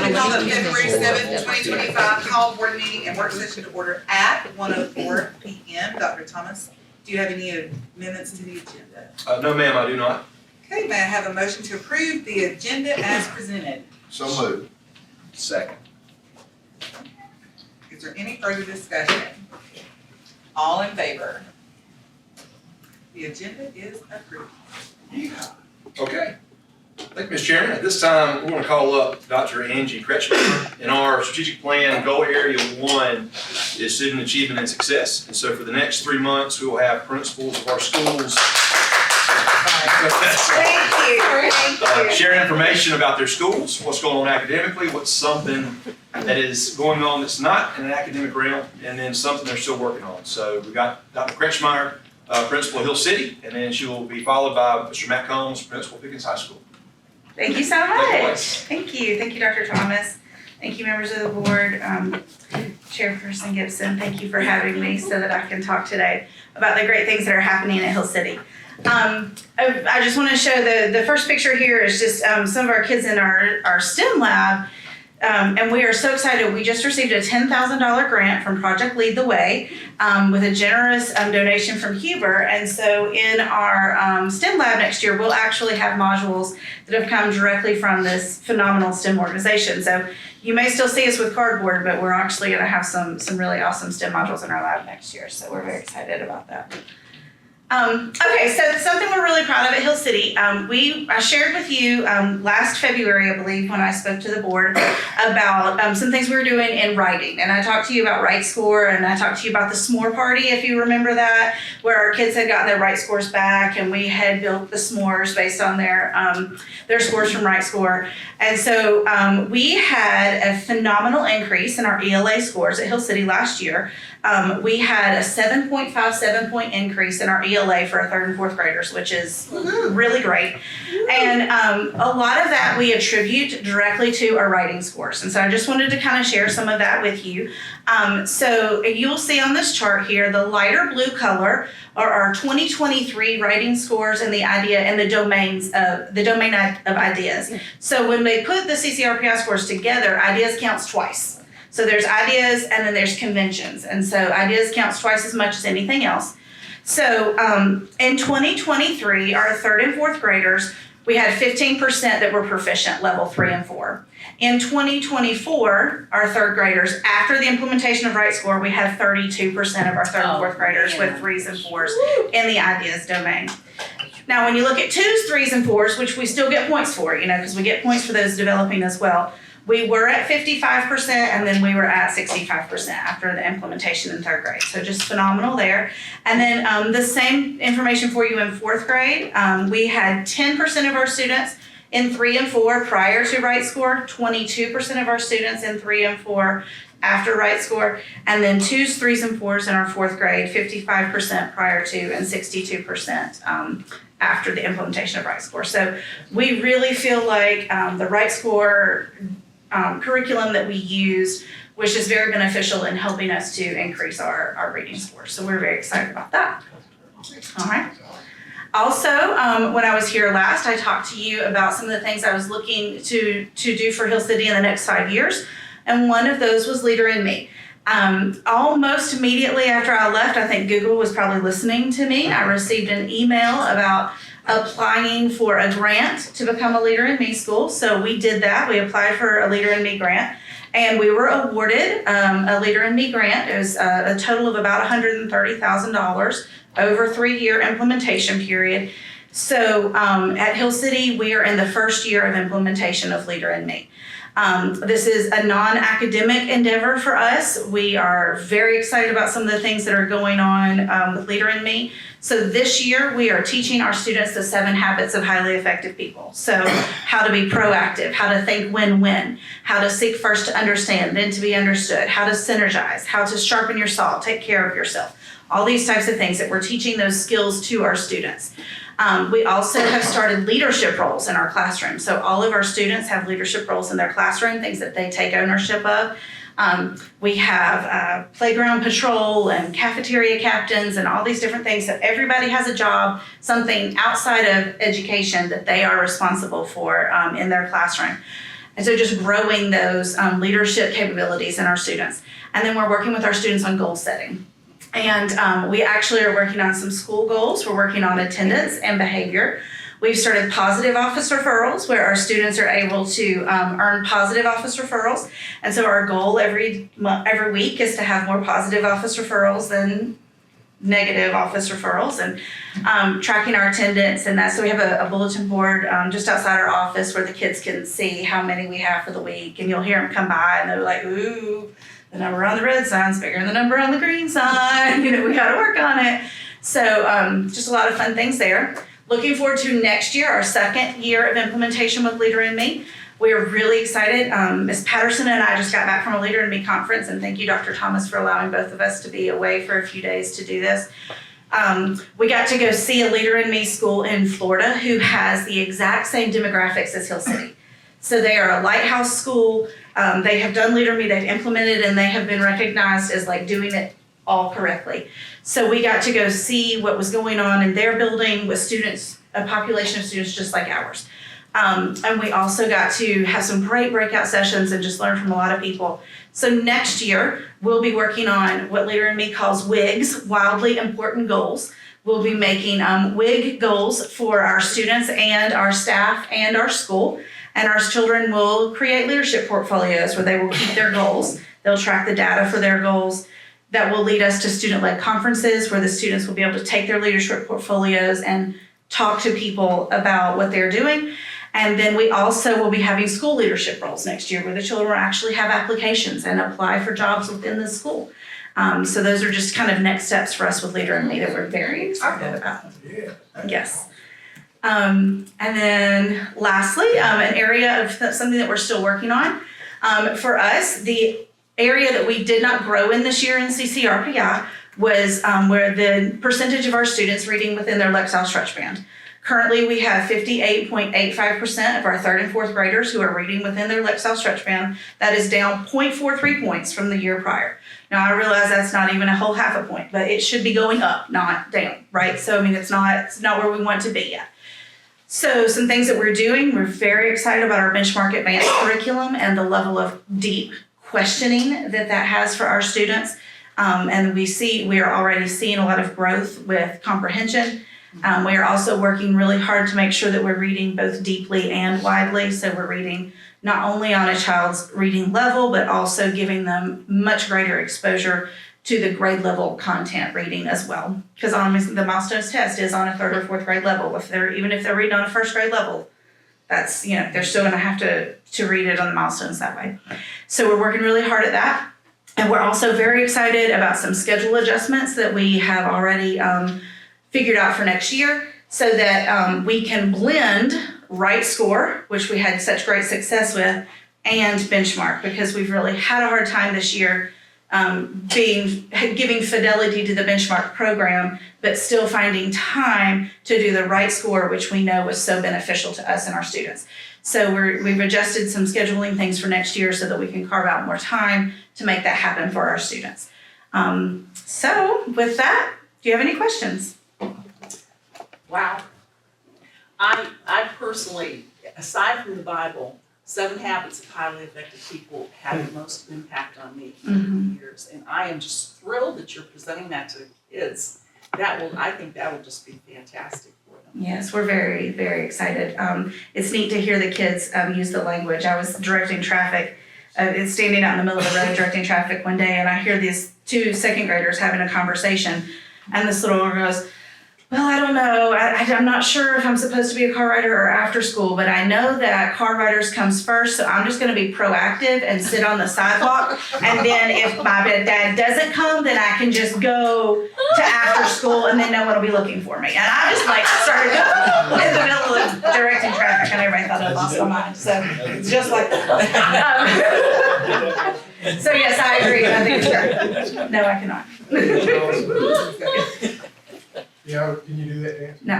like to call the February 7th, 2025 call board meeting and work session to order at 1:04 p.m. Dr. Thomas, do you have any amendments to the agenda? No, ma'am, I do not. Okay, may I have a motion to approve the agenda as presented? So moved. Second. Is there any further discussion? All in favor? The agenda is approved. Okay. Thank you, Mr. Chairman. At this time, we're going to call up Dr. Angie Kretschmar. In our strategic plan, goal area 1 is student achievement and success. And so for the next 3 months, we will have principals of our schools Thank you. share information about their schools, what's going on academically, what's something that is going on that's not in an academic realm, and then something they're still working on. So we've got Dr. Kretschmar, principal of Hill City, and then she will be followed by Mr. McCannon, principal of Pickens High School. Thank you so much. Thank you, Dr. Thomas. Thank you, members of the board. Chairperson Gibson, thank you for having me so that I can talk today about the great things that are happening at Hill City. I just want to show the first picture here is just some of our kids in our STEM lab. And we are so excited. We just received a $10,000 grant from Project Lead the Way with a generous donation from Huber. And so in our STEM lab next year, we'll actually have modules that have come directly from this phenomenal STEM organization. So you may still see us with cardboard, but we're actually going to have some really awesome STEM modules in our lab next year. So we're very excited about that. Okay, so something we're really proud of at Hill City. I shared with you last February, I believe, when I spoke to the board about some things we were doing in writing. And I talked to you about Right Score, and I talked to you about the s'more party, if you remember that, where our kids had gotten their Right Scores back, and we had built the s'mores based on their scores from Right Score. And so we had a phenomenal increase in our ELA scores at Hill City last year. We had a 7.57 point increase in our ELA for our 3rd and 4th graders, which is really great. And a lot of that we attribute directly to our writing scores. And so I just wanted to kind of share some of that with you. So you'll see on this chart here, the lighter blue color are our 2023 writing scores and the idea and the domain of ideas. So when they put the CCRPI scores together, ideas counts twice. So there's ideas and then there's conventions. And so ideas counts twice as much as anything else. So in 2023, our 3rd and 4th graders, we had 15% that were proficient, level 3 and 4. In 2024, our 3rd graders, after the implementation of Right Score, we had 32% of our 3rd and 4th graders with 3s and 4s in the ideas domain. Now, when you look at 2s, 3s, and 4s, which we still get points for, because we get points for those developing as well, we were at 55% and then we were at 65% after the implementation in 3rd grade. So just phenomenal there. And then the same information for you in 4th grade. We had 10% of our students in 3 and 4 prior to Right Score, 22% of our students in 3 and 4 after Right Score, and then 2s, 3s, and 4s in our 4th grade, 55% prior to and 62% after the implementation of Right Score. So we really feel like the Right Score curriculum that we used was just very beneficial in helping us to increase our reading scores. So we're very excited about that. All right. Also, when I was here last, I talked to you about some of the things I was looking to do for Hill City in the next 5 years. And one of those was Leader in Me. Almost immediately after I left, I think Google was probably listening to me. I received an email about applying for a grant to become a Leader in Me school. So we did that. We applied for a Leader in Me grant, and we were awarded a Leader in Me grant. It was a total of about $130,000 over a 3-year implementation period. So at Hill City, we are in the first year of implementation of Leader in Me. This is a non-academic endeavor for us. We are very excited about some of the things that are going on with Leader in Me. So this year we are teaching our students the 7 habits of highly effective people. So how to be proactive, how to think win-win, how to seek first to understand, then to be understood, how to synergize, how to sharpen your saw, take care of yourself. All these types of things that we're teaching those skills to our students. We also have started leadership roles in our classroom. So all of our students have leadership roles in their classroom, things that they take ownership of. We have playground patrol and cafeteria captains and all these different things. So everybody has a job, something outside of education that they are responsible for in their classroom. And so just growing those leadership capabilities in our students. And then we're working with our students on goal setting. And we actually are working on some school goals. We're working on attendance and behavior. We've started positive office referrals where our students are able to earn positive office referrals. And so our goal every week is to have more positive office referrals than negative office referrals, and tracking our attendance and that. So we have a bulletin board just outside our office where the kids can see how many we have for the week. And you'll hear them come by and they're like, ooh, the number on the red sign's bigger than the number on the green sign. You know, we got to work on it. So just a lot of fun things there. Looking forward to next year, our second year of implementation with Leader in Me. We are really excited. Ms. Patterson and I just got back from a Leader in Me conference, and thank you, Dr. Thomas, for allowing both of us to be away for a few days to do this. We got to go see a Leader in Me school in Florida who has the exact same demographics as Hill City. So they are a lighthouse school. They have done Leader in Me, they've implemented, and they have been recognized as like doing it all correctly. So we got to go see what was going on in their building with students, a population of students just like ours. And we also got to have some great breakout sessions and just learn from a lot of people. So next year, we'll be working on what Leader in Me calls WIGs, Wildly Important Goals. We'll be making WIG goals for our students and our staff and our school. And our children will create leadership portfolios where they will keep their goals. They'll track the data for their goals. That will lead us to student-led conferences where the students will be able to take their leadership portfolios and talk to people about what they're doing. And then we also will be having school leadership roles next year where the children will actually have applications and apply for jobs within the school. So those are just kind of next steps for us with Leader in Me that we're very excited about. Yeah. Yes. And then lastly, an area of something that we're still working on. For us, the area that we did not grow in this year in CCRPI was where the percentage of our students reading within their Lexile stretch band. Currently, we have 58.85% of our third and fourth graders who are reading within their Lexile stretch band. That is down 0.43 points from the year prior. Now, I realize that's not even a whole half a point, but it should be going up, not down, right? So, I mean, it's not where we want to be yet. So some things that we're doing, we're very excited about our benchmark advanced curriculum and the level of deep questioning that has for our students. And we are already seeing a lot of growth with comprehension. We are also working really hard to make sure that we're reading both deeply and widely. So we're reading not only on a child's reading level, but also giving them much greater exposure to the grade level content reading as well. Because the milestones test is on a third or fourth grade level. Even if they're reading on a first grade level, that's, they're still gonna have to read it on the milestones that way. So we're working really hard at that. And we're also very excited about some schedule adjustments that we have already figured out for next year so that we can blend right score, which we had such great success with, and benchmark, because we've really had a hard time this year giving fidelity to the benchmark program, but still finding time to do the right score, which we know was so beneficial to us and our students. So we've adjusted some scheduling things for next year so that we can carve out more time to make that happen for our students. So with that, do you have any questions? Wow. I personally, aside from the Bible, 7 Habits of Highly Effective People had the most impact on me over the years. And I am just thrilled that you're presenting that to kids. I think that will just be fantastic for them. Yes, we're very, very excited. It's neat to hear the kids use the language. I was directing traffic, standing out in the middle of the road directing traffic one day, and I hear these 2 second graders having a conversation. And this little girl goes, well, I don't know. I'm not sure if I'm supposed to be a car rider or after school, but I know that car riders comes first, so I'm just going to be proactive and sit on the sidewalk. And then if my dad doesn't come, then I can just go to after school, and then no one will be looking for me. And I just started in the middle of directing traffic, and everybody thought I lost my mind. So it's just like that. So yes, I agree. I think it's great. No, I cannot. Yeah, can you do that dance? No.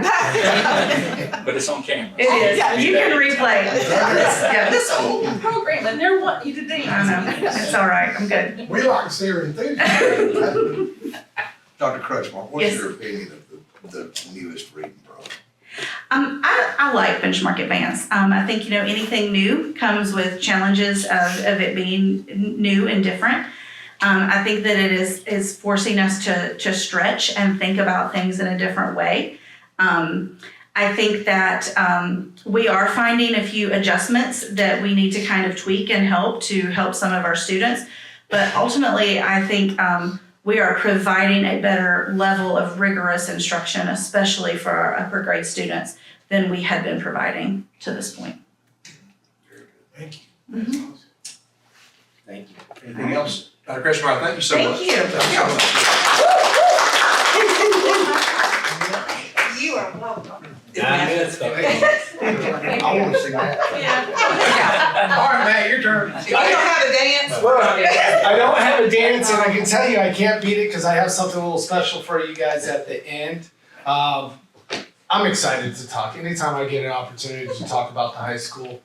But it's on camera. It is. You can replay it. Yeah. This whole program, and they're wanting you to dance. I know. It's all right. I'm good. We like to see her enthusiasm. Dr. Kretschmar, what's Yes. your opinion of the newest reading program? I like Benchmark Advance. I think, anything new comes with challenges of it being new and different. I think that it is forcing us to stretch and think about things in a different way. I think that we are finding a few adjustments that we need to kind of tweak and help some of our students. But ultimately, I think we are providing a better level of rigorous instruction, especially for our upper grade students, than we had been providing to this point. Thank you. Mhm. Thank you. Anything else? Dr. Kretschmar, thank you so much. Thank you. Thank you so much. You are welcome. I want to see that. Yeah. All right, Matt, your turn. If you don't have a dance, Well, I don't have a dance, and I can tell you I can't beat it because I have something a little special for you guys at the end. I'm excited to talk. Anytime I get an opportunity to talk about the high school,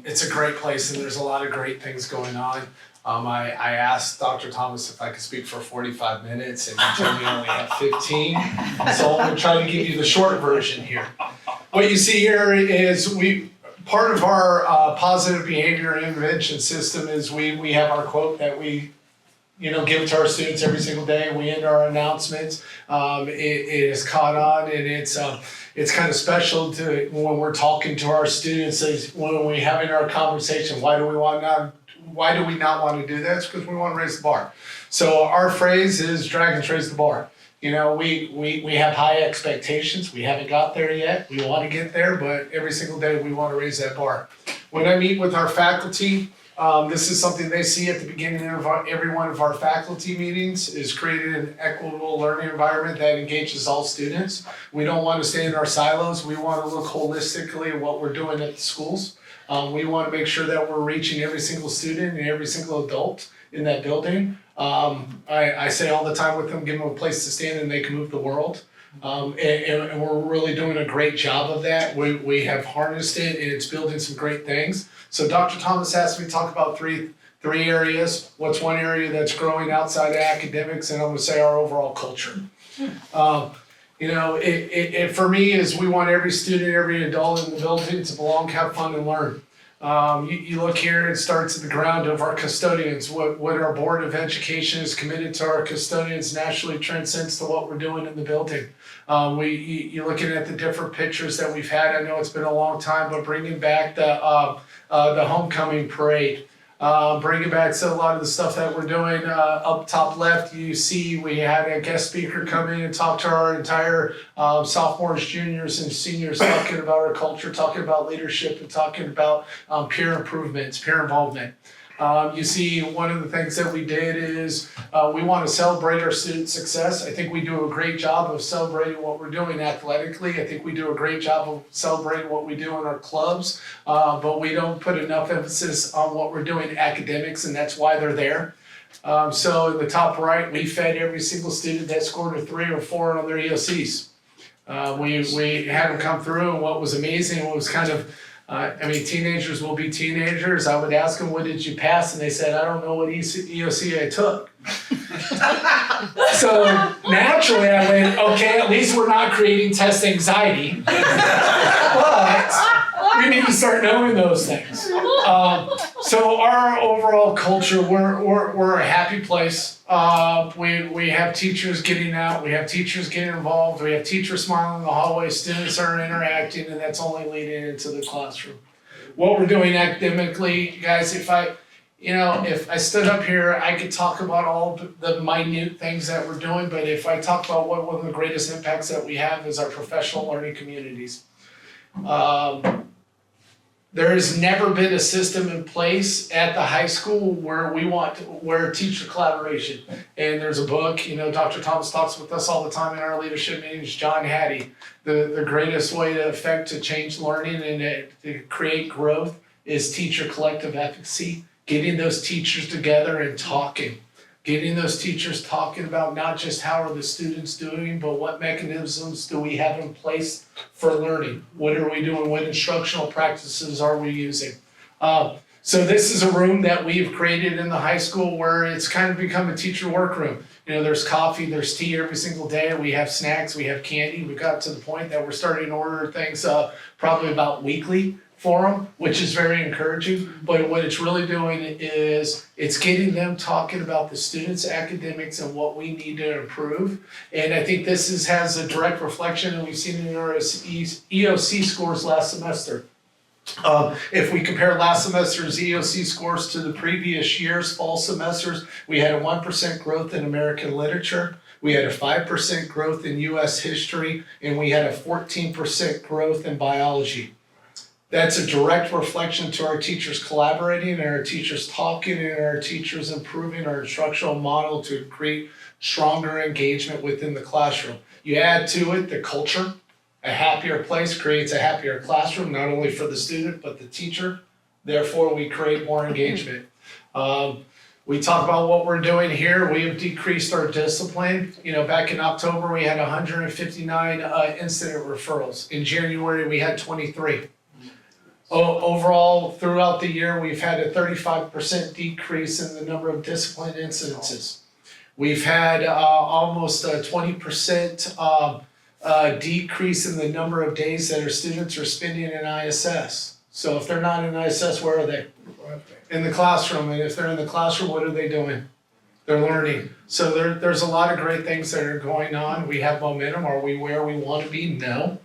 it's a great place and there's a lot of great things going on. I asked Dr. Thomas if I could speak for 45 minutes and he told me I only have 15. So I'm gonna try to give you the short version here. What you see here is part of our positive behavior intervention system is we have our quote that we give to our students every single day. We end our announcements. It is caught on, and it's kind of special to when we're talking to our students. When we're having our conversation, why do we not want to do that? It's because we want to raise the bar. So our phrase is "Dragons raise the bar." We have high expectations. We haven't got there yet. We want to get there, but every single day we want to raise that bar. When I meet with our faculty, this is something they see at the beginning of every one of our faculty meetings, is creating an equitable learning environment that engages all students. We don't want to stay in our silos. We want to look holistically at what we're doing at the schools. We want to make sure that we're reaching every single student and every single adult in that building. I say all the time with them, give them a place to stand and they can move the world. And we're really doing a great job of that. We have harnessed it and it's building some great things. So Dr. Thomas asked me to talk about three areas. What's one area that's growing outside of academics? And I'm gonna say our overall culture. It for me is we want every student, every adult in the building to belong, have fun, and learn. You look here, it starts at the ground of our custodians. What our Board of Education is committed to our custodians naturally transcends to what we're doing in the building. You're looking at the different pictures that we've had. I know it's been a long time, but bringing back the homecoming parade, bringing back a lot of the stuff that we're doing. Up top left, you see we had a guest speaker come in and talk to our entire sophomores, juniors, and seniors, talking about our culture, talking about leadership, and talking about peer improvements, peer involvement. You see, one of the things that we did is we want to celebrate our student success. I think we do a great job of celebrating what we're doing athletically. I think we do a great job of celebrating what we do in our clubs, but we don't put enough emphasis on what we're doing in academics, and that's why they're there. So in the top right, we fed every single student that scored a 3 or 4 on their EOCs. We had them come through, and what was amazing, what was kind of teenagers will be teenagers. I would ask them, what did you pass? And they said, I don't know what EOC I took. So naturally I went, okay, at least we're not creating test anxiety. But we need to start knowing those things. So our overall culture, we're a happy place. We have teachers getting out, we have teachers getting involved, we have teachers smiling in the hallway, students are interacting, and that's only leading into the classroom. What we're doing academically, guys, if I stood up here, I could talk about all the minute things that we're doing, but if I talk about one of the greatest impacts that we have is our professional learning communities. There has never been a system in place at the high school where teacher collaboration. And there's a book, Dr. Thomas talks with us all the time in our leadership meetings, John Hattie. The greatest way to change learning and to create growth is teacher collective efficacy, getting those teachers together and talking. Getting those teachers talking about not just how are the students doing, but what mechanisms do we have in place for learning? What are we doing? What instructional practices are we using? So this is a room that we've created in the high school where it's kind of become a teacher workroom. There's coffee, there's tea every single day. We have snacks, we have candy. We got to the point that we're starting to order things probably about weekly for them, which is very encouraging. But what it's really doing is it's getting them talking about the students' academics and what we need to improve. And I think this has a direct reflection, and we've seen it in our EOC scores last semester. If we compare last semester's EOC scores to the previous year's fall semesters, we had a 1% growth in American literature, we had a 5% growth in US history, and we had a 14% growth in biology. That's a direct reflection to our teachers collaborating and our teachers talking and our teachers improving our instructional model to create stronger engagement within the classroom. You add to it the culture. A happier place creates a happier classroom, not only for the student, but the teacher. Therefore, we create more engagement. We talk about what we're doing here. We have decreased our discipline. Back in October, we had 159 incident referrals. In January, we had 23. Overall, throughout the year, we've had a 35% decrease in the number of discipline incidences. We've had almost a 20% decrease in the number of days that our students are spending in ISS. So if they're not in ISS, where are they? In the classroom. And if they're in the classroom, what are they doing? They're learning. So there's a lot of great things that are going on. We have momentum. Are we where we want to be? No.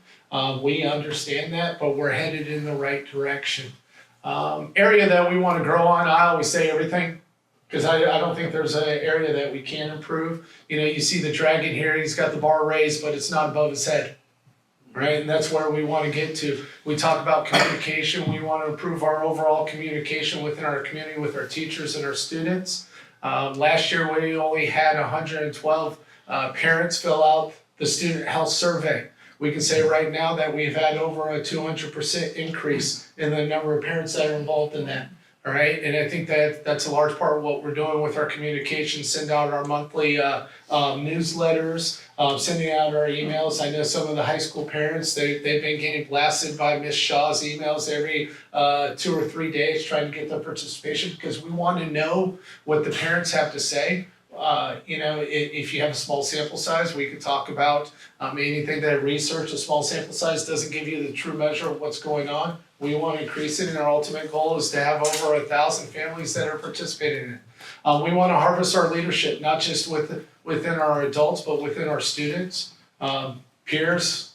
We understand that, but we're headed in the right direction. Area that we want to grow on, I always say everything, because I don't think there's an area that we can improve. You see the dragon here, he's got the bar raised, but it's not above his head, right? And that's where we want to get to. We talk about communication. We want to improve our overall communication within our community with our teachers and our students. Last year, we only had 112 parents fill out the student health survey. We can say right now that we've had over a 200% increase in the number of parents that are involved in that. All right, and I think that's a large part of what we're doing with our communication, send out our monthly newsletters, sending out our emails. I know some of the high school parents, they've been getting blasted by Ms. Shaw's emails every 2 or 3 days trying to get their participation, because we want to know what the parents have to say. If you have a small sample size, we could talk about anything that research, a small sample size doesn't give you the true measure of what's going on. We want to increase it, and our ultimate goal is to have over 1,000 families that are participating in it. We want to harvest our leadership, not just within our adults, but within our students. Peers,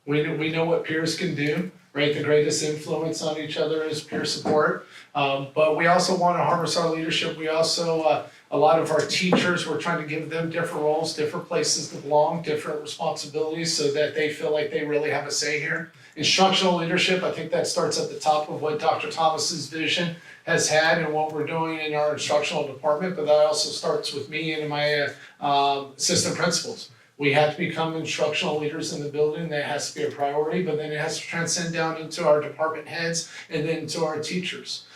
we know what peers can do, right? The greatest influence on each other is peer support. But we also want to harvest our leadership. We also, a lot of our teachers, we're trying to give them different roles, different places to belong, different responsibilities, so that they feel like they really have a say here. Instructional leadership, I think that starts at the top of what Dr. Thomas's vision has had and what we're doing in our instructional department, but that also starts with me and my assistant principals. We have to become instructional leaders in the building. That has to be a priority, but then it has to transcend down into our department heads and then to our teachers.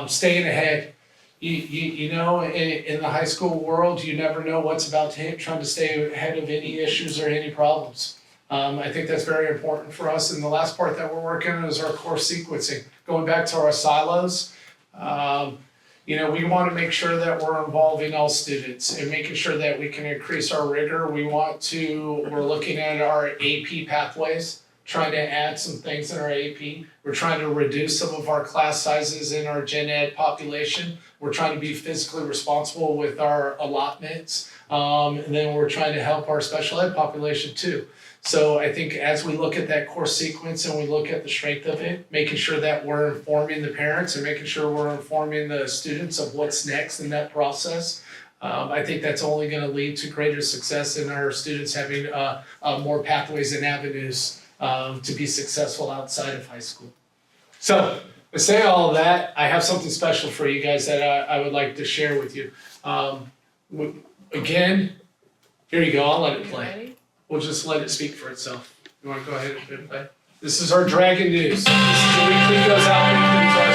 Staying ahead. In the high school world, you never know what's about to hit, trying to stay ahead of any issues or any problems. I think that's very important for us. And the last part that we're working on is our course sequencing. Going back to our silos, we want to make sure that we're involving all students and making sure that we can increase our rigor. We're looking at our AP pathways, trying to add some things in our AP. We're trying to reduce some of our class sizes in our gen ed population. We're trying to be physically responsible with our allotments. And then we're trying to help our special ed population too. So I think as we look at that course sequence and we look at the strength of it, making sure that we're informing the parents and making sure we're informing the students of what's next in that process, I think that's only going to lead to greater success in our students having more pathways and avenues to be successful outside of high school. So to say all of that, I have something special for you guys that I would like to share with you. Again, here you go, I'll let it play. We'll just let it speak for itself. You want to go ahead and play? This is our Dragon News. This is the weekly goes out to our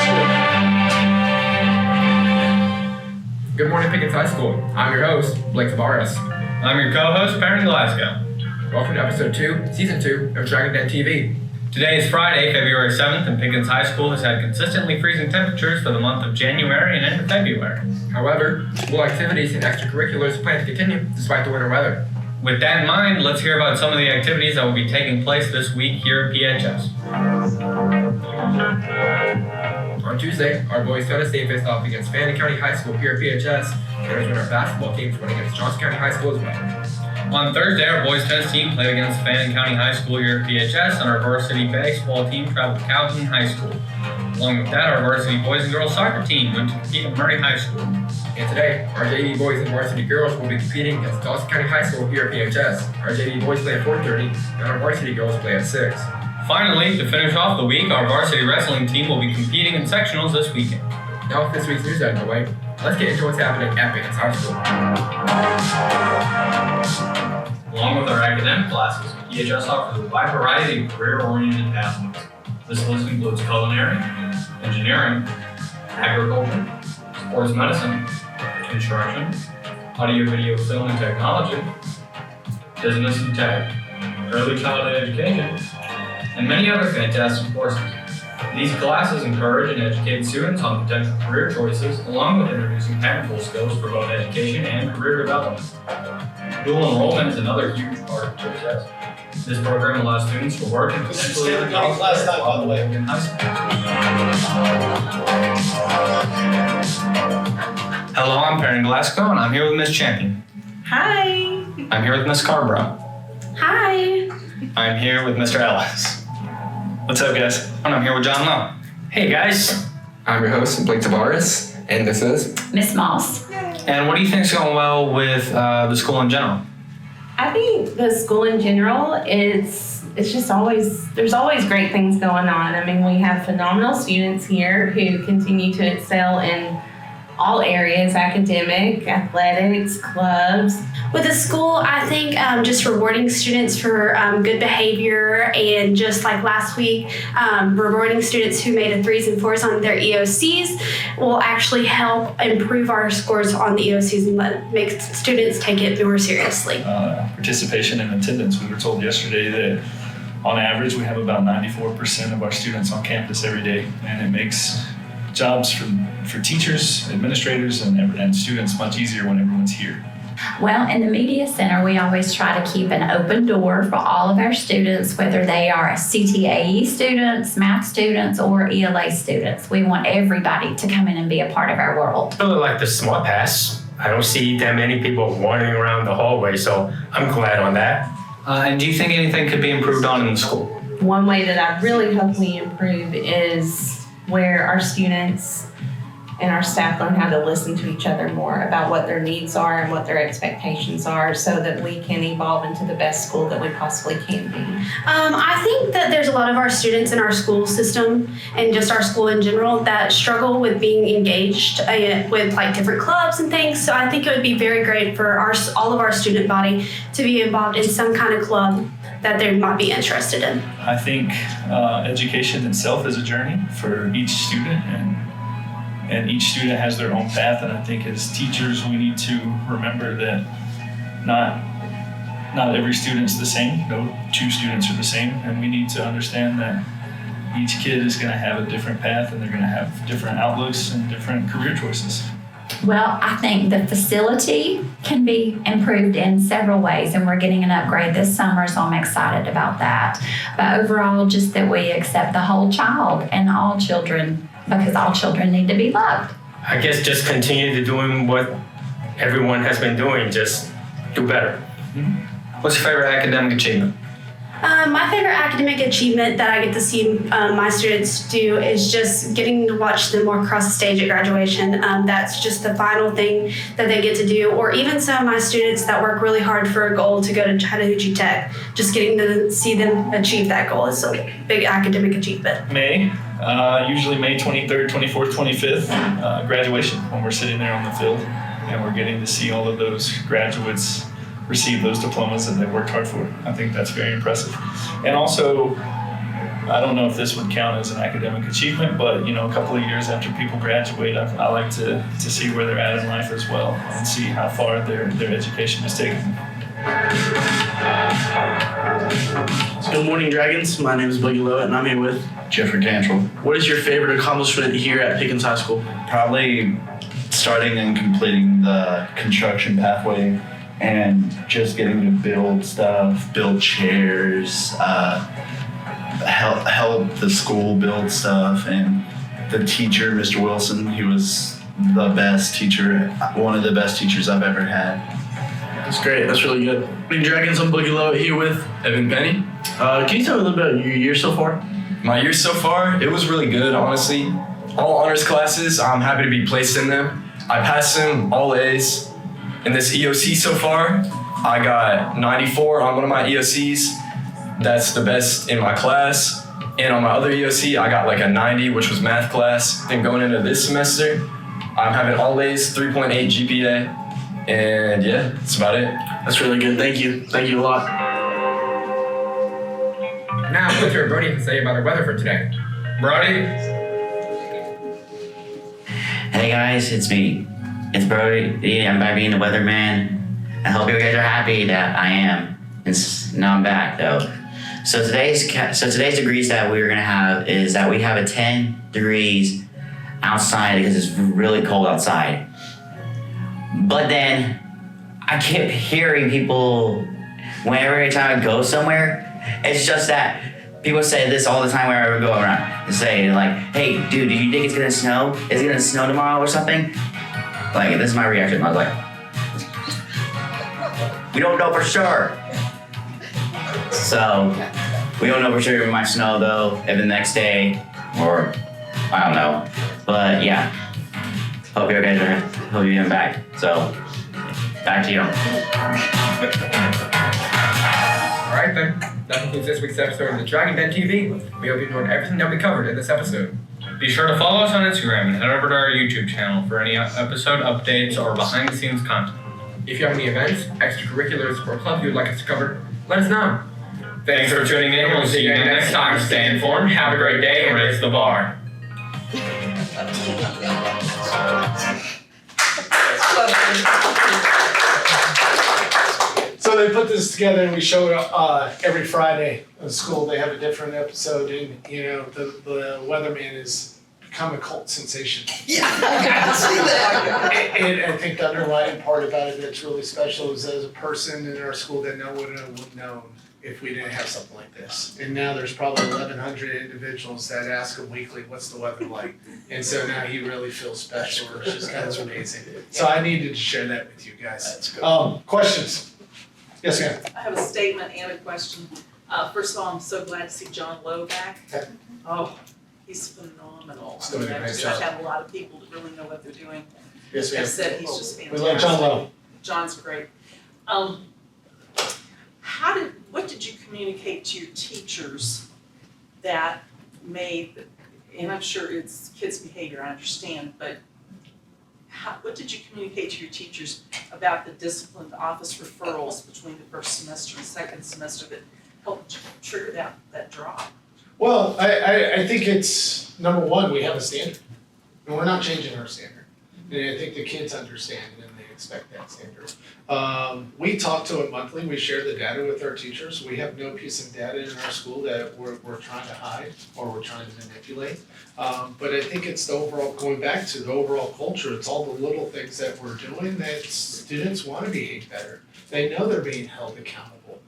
school. Good morning, Pickens High School. I'm your host, Blake Tavares. I'm your co-host, Perrin Glasgow. Welcome to episode 2, season 2 of Dragon Den TV. Today is Friday, February 7th, and Pickens High School has had consistently freezing temperatures for the month of January and into February. However, school activities and extracurriculars plan to continue despite the winter weather. With that in mind, let's hear about some of the activities that will be taking place this week here at PHS. On Tuesday, our boys tennis team faced off against Fannin County High School here at PHS, and our basketball teams went against Johnson County High School as well. On Thursday, our boys tennis team played against Fannin County High School here at PHS, and our varsity baseball team traveled to Calhoun High School. Along with that, our varsity boys and girls soccer team went to compete at Murray High School. And today, our JV boys and varsity girls will be competing against Johnson County High School here at PHS. Our JV boys play at 4:30, and our varsity girls play at 6. Finally, to finish off the week, our varsity wrestling team will be competing in sectionals this weekend. Now with this week's news out of the way, let's get into what's happening at Pickens High School. Along with our academic classes, PHS offers a wide variety of career-oriented pathways. This list includes culinary, engineering, agriculture, sports medicine, construction, audio, video, film, and technology, business and tech, early childhood education, and many other fantastic courses. These classes encourage and educate students on potential career choices, along with introducing technical skills for both education and career development. Dual enrollment is another huge part of PHS. This program allows students to work and potentially earn jobs last time, by the way. in high school. Hello, I'm Perrin Glasgow, and I'm here with Miss Champion. Hi. I'm here with Miss Carborough. Hi. I'm here with Mr. Ellis. What's up, guys? And I'm here with John Lowe. Hey, guys. I'm your host, Blake Tavares, and this is Miss Moss. And what do you think's going well with the school in general? I think the school in general it's just always, there's always great things going on. I mean, we have phenomenal students here who continue to excel in all areas, academic, athletics, clubs. With the school, I think just rewarding students for good behavior, and just like last week, rewarding students who made a 3s and 4s on their EOCs will actually help improve our scores on the EOCs and make students take it more seriously. Participation and attendance. We were told yesterday that on average we have about 94% of our students on campus every day, and it makes jobs for teachers, administrators, and students much easier when everyone's here. Well, in the Media Center, we always try to keep an open door for all of our students, whether they are CTAE students, math students, or ELA students. We want everybody to come in and be a part of our world. I really like the Smart Pass. I don't see that many people wandering around the hallway, so I'm glad on that. And do you think anything could be improved on in the school? One way that I really hope we improve is where our students and our staff learn how to listen to each other more about what their needs are and what their expectations are, so that we can evolve into the best school that we possibly can be. I think that there's a lot of our students in our school system and just our school in general that struggle with being engaged with like different clubs and things. So I think it would be very great for all of our student body to be involved in some kind of club that they might be interested in. I think education itself is a journey for each student, and each student has their own path. And I think as teachers, we need to remember that not every student's the same. No two students are the same, and we need to understand that each kid is going to have a different path, and they're going to have different outlooks and different career choices. Well, I think the facility can be improved in several ways, and we're getting an upgrade this summer, so I'm excited about that. But overall, just that we accept the whole child and all children, because all children need to be loved. I guess just continue to doing what everyone has been doing, just do better. What's your favorite academic achievement? My favorite academic achievement that I get to see my students do is just getting to watch them walk across the stage at graduation. That's just the final thing that they get to do. Or even some of my students that work really hard for a goal to go to Chattahoochee Tech, just getting to see them achieve that goal is a big academic achievement. Usually May 23rd, 24th, 25th, graduation, when we're sitting there on the field and we're getting to see all of those graduates receive those diplomas that they worked hard for. I think that's very impressive. And also, I don't know if this would count as an academic achievement, but a couple of years after people graduate, I like to see where they're at in life as well and see how far their education has taken them. Good morning, Dragons. My name is Buggy Lowett, and I'm here with Jeffrey Cantrell. What is your favorite accomplishment here at Pickens High School? Probably starting and completing the construction pathway and just getting to build stuff, build chairs, help the school build stuff, and the teacher, Mr. Wilson, he was the best teacher, one of the best teachers I've ever had. That's great. That's really good. Good morning, Dragons. I'm Buggy Lowett here with Evan Penny. Can you tell me a little bit about your year so far? My year so far, it was really good, honestly. All honors classes, I'm happy to be placed in them. I passed them all A's. In this EOC so far, I got 94 on one of my EOCs. That's the best in my class. And on my other EOC, I got like a 90, which was math class. Then going into this semester, I'm having all A's, 3.8 GPA. And yeah, that's about it. That's really good. Thank you. Thank you a lot. Now, what's your Brody to say about the weather for today? Brody? Hey guys, it's me. It's Brody. I'm back being the weatherman. I hope you guys are happy that I am. Now I'm back though. So today's degrees that we're gonna have is that we have a 10 degrees outside because it's really cold outside. But then I kept hearing people every time I go somewhere, it's just that people say this all the time wherever I go around. They say like, hey dude, do you think it's gonna snow? Is it gonna snow tomorrow or something? Like, this is my reaction. I was like, we don't know for sure. So, we don't know for sure if it might snow though, if the next day, or I don't know. But yeah, hope you guys are, hope you're getting back. So, back to you. Alright then, that concludes this week's episode of the Dragon Den TV. We hope you enjoyed everything that we covered in this episode. Be sure to follow us on Instagram and head over to our YouTube channel for any episode updates or behind the scenes content. If you have any events, extracurriculars, or clubs you'd like us to cover, let us know. Thanks for tuning in. We'll see you next time. Stay informed, have a great day, and raise the bar. So they put this together and we show it every Friday in school. They have a different episode, and you know the weatherman has become a cult sensation. Yeah, I see that. And I think the underlying part about it that's really special is as a person in our school that no one would have known if we didn't have something like this. And now there's probably 1,100 individuals that ask him weekly, what's the weather like? And so now he really feels special, which is kind of amazing. So I needed to share that with you guys. That's good. Questions? Yes, ma'am. I have a statement and a question. First of all, I'm so glad to see John Lowe back. Oh, he's phenomenal. He's doing a great just job. have a lot of people that really know what they're doing. Yes, ma'am. They said he's just We fantastic. love John Lowe. John's great. What did you communicate to your teachers that made, and I'm sure it's kids' behavior, I understand, but what did you communicate to your teachers about the disciplined office referrals between the first semester and second semester that helped trigger that drop? Well, I think it's, number one, we have a standard. And we're not changing our standard. And I think the kids understand and they expect that standard. We talk to it monthly, we share the data with our teachers. We have no piece of data in our school that we're trying to hide or we're trying to manipulate. But I think it's the overall, going back to the overall culture, it's all the little things that we're doing that students want to behave better. They know they're being held accountable.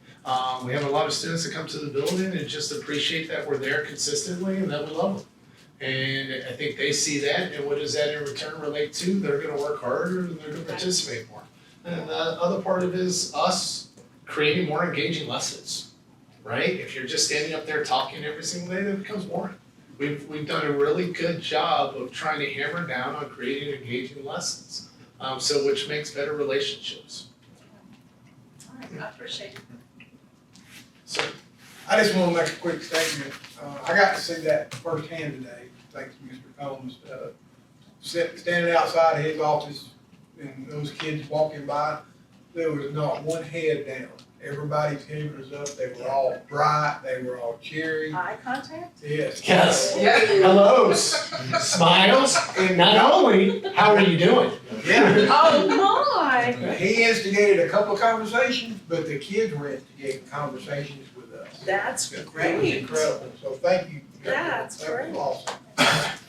We have a lot of students that come to the building and just appreciate that we're there consistently and that we love them. And I think they see that, and what does that in return relate to? They're gonna work harder and they're gonna participate more. And the other part of it is us creating more engaging lessons, right? If you're just standing up there talking every single day, that becomes boring. We've done a really good job of trying to hammer down on creating engaging lessons, so which makes better relationships. All right, I appreciate it. So, I just want to make a quick statement. I got to see that firsthand today, thanks to Mr. Combs. Standing outside his office and those kids walking by, there was not one head down. Everybody's head was up. They were all bright. They were all cheery. Eye contact? Yes. yes, hellos, smiles, and not only, how are you doing? Yeah. Oh my! right. He instigated a couple of conversations, but the kids were instigating conversations with us. That's It was great. incredible, so thank you. That's That was great. awesome.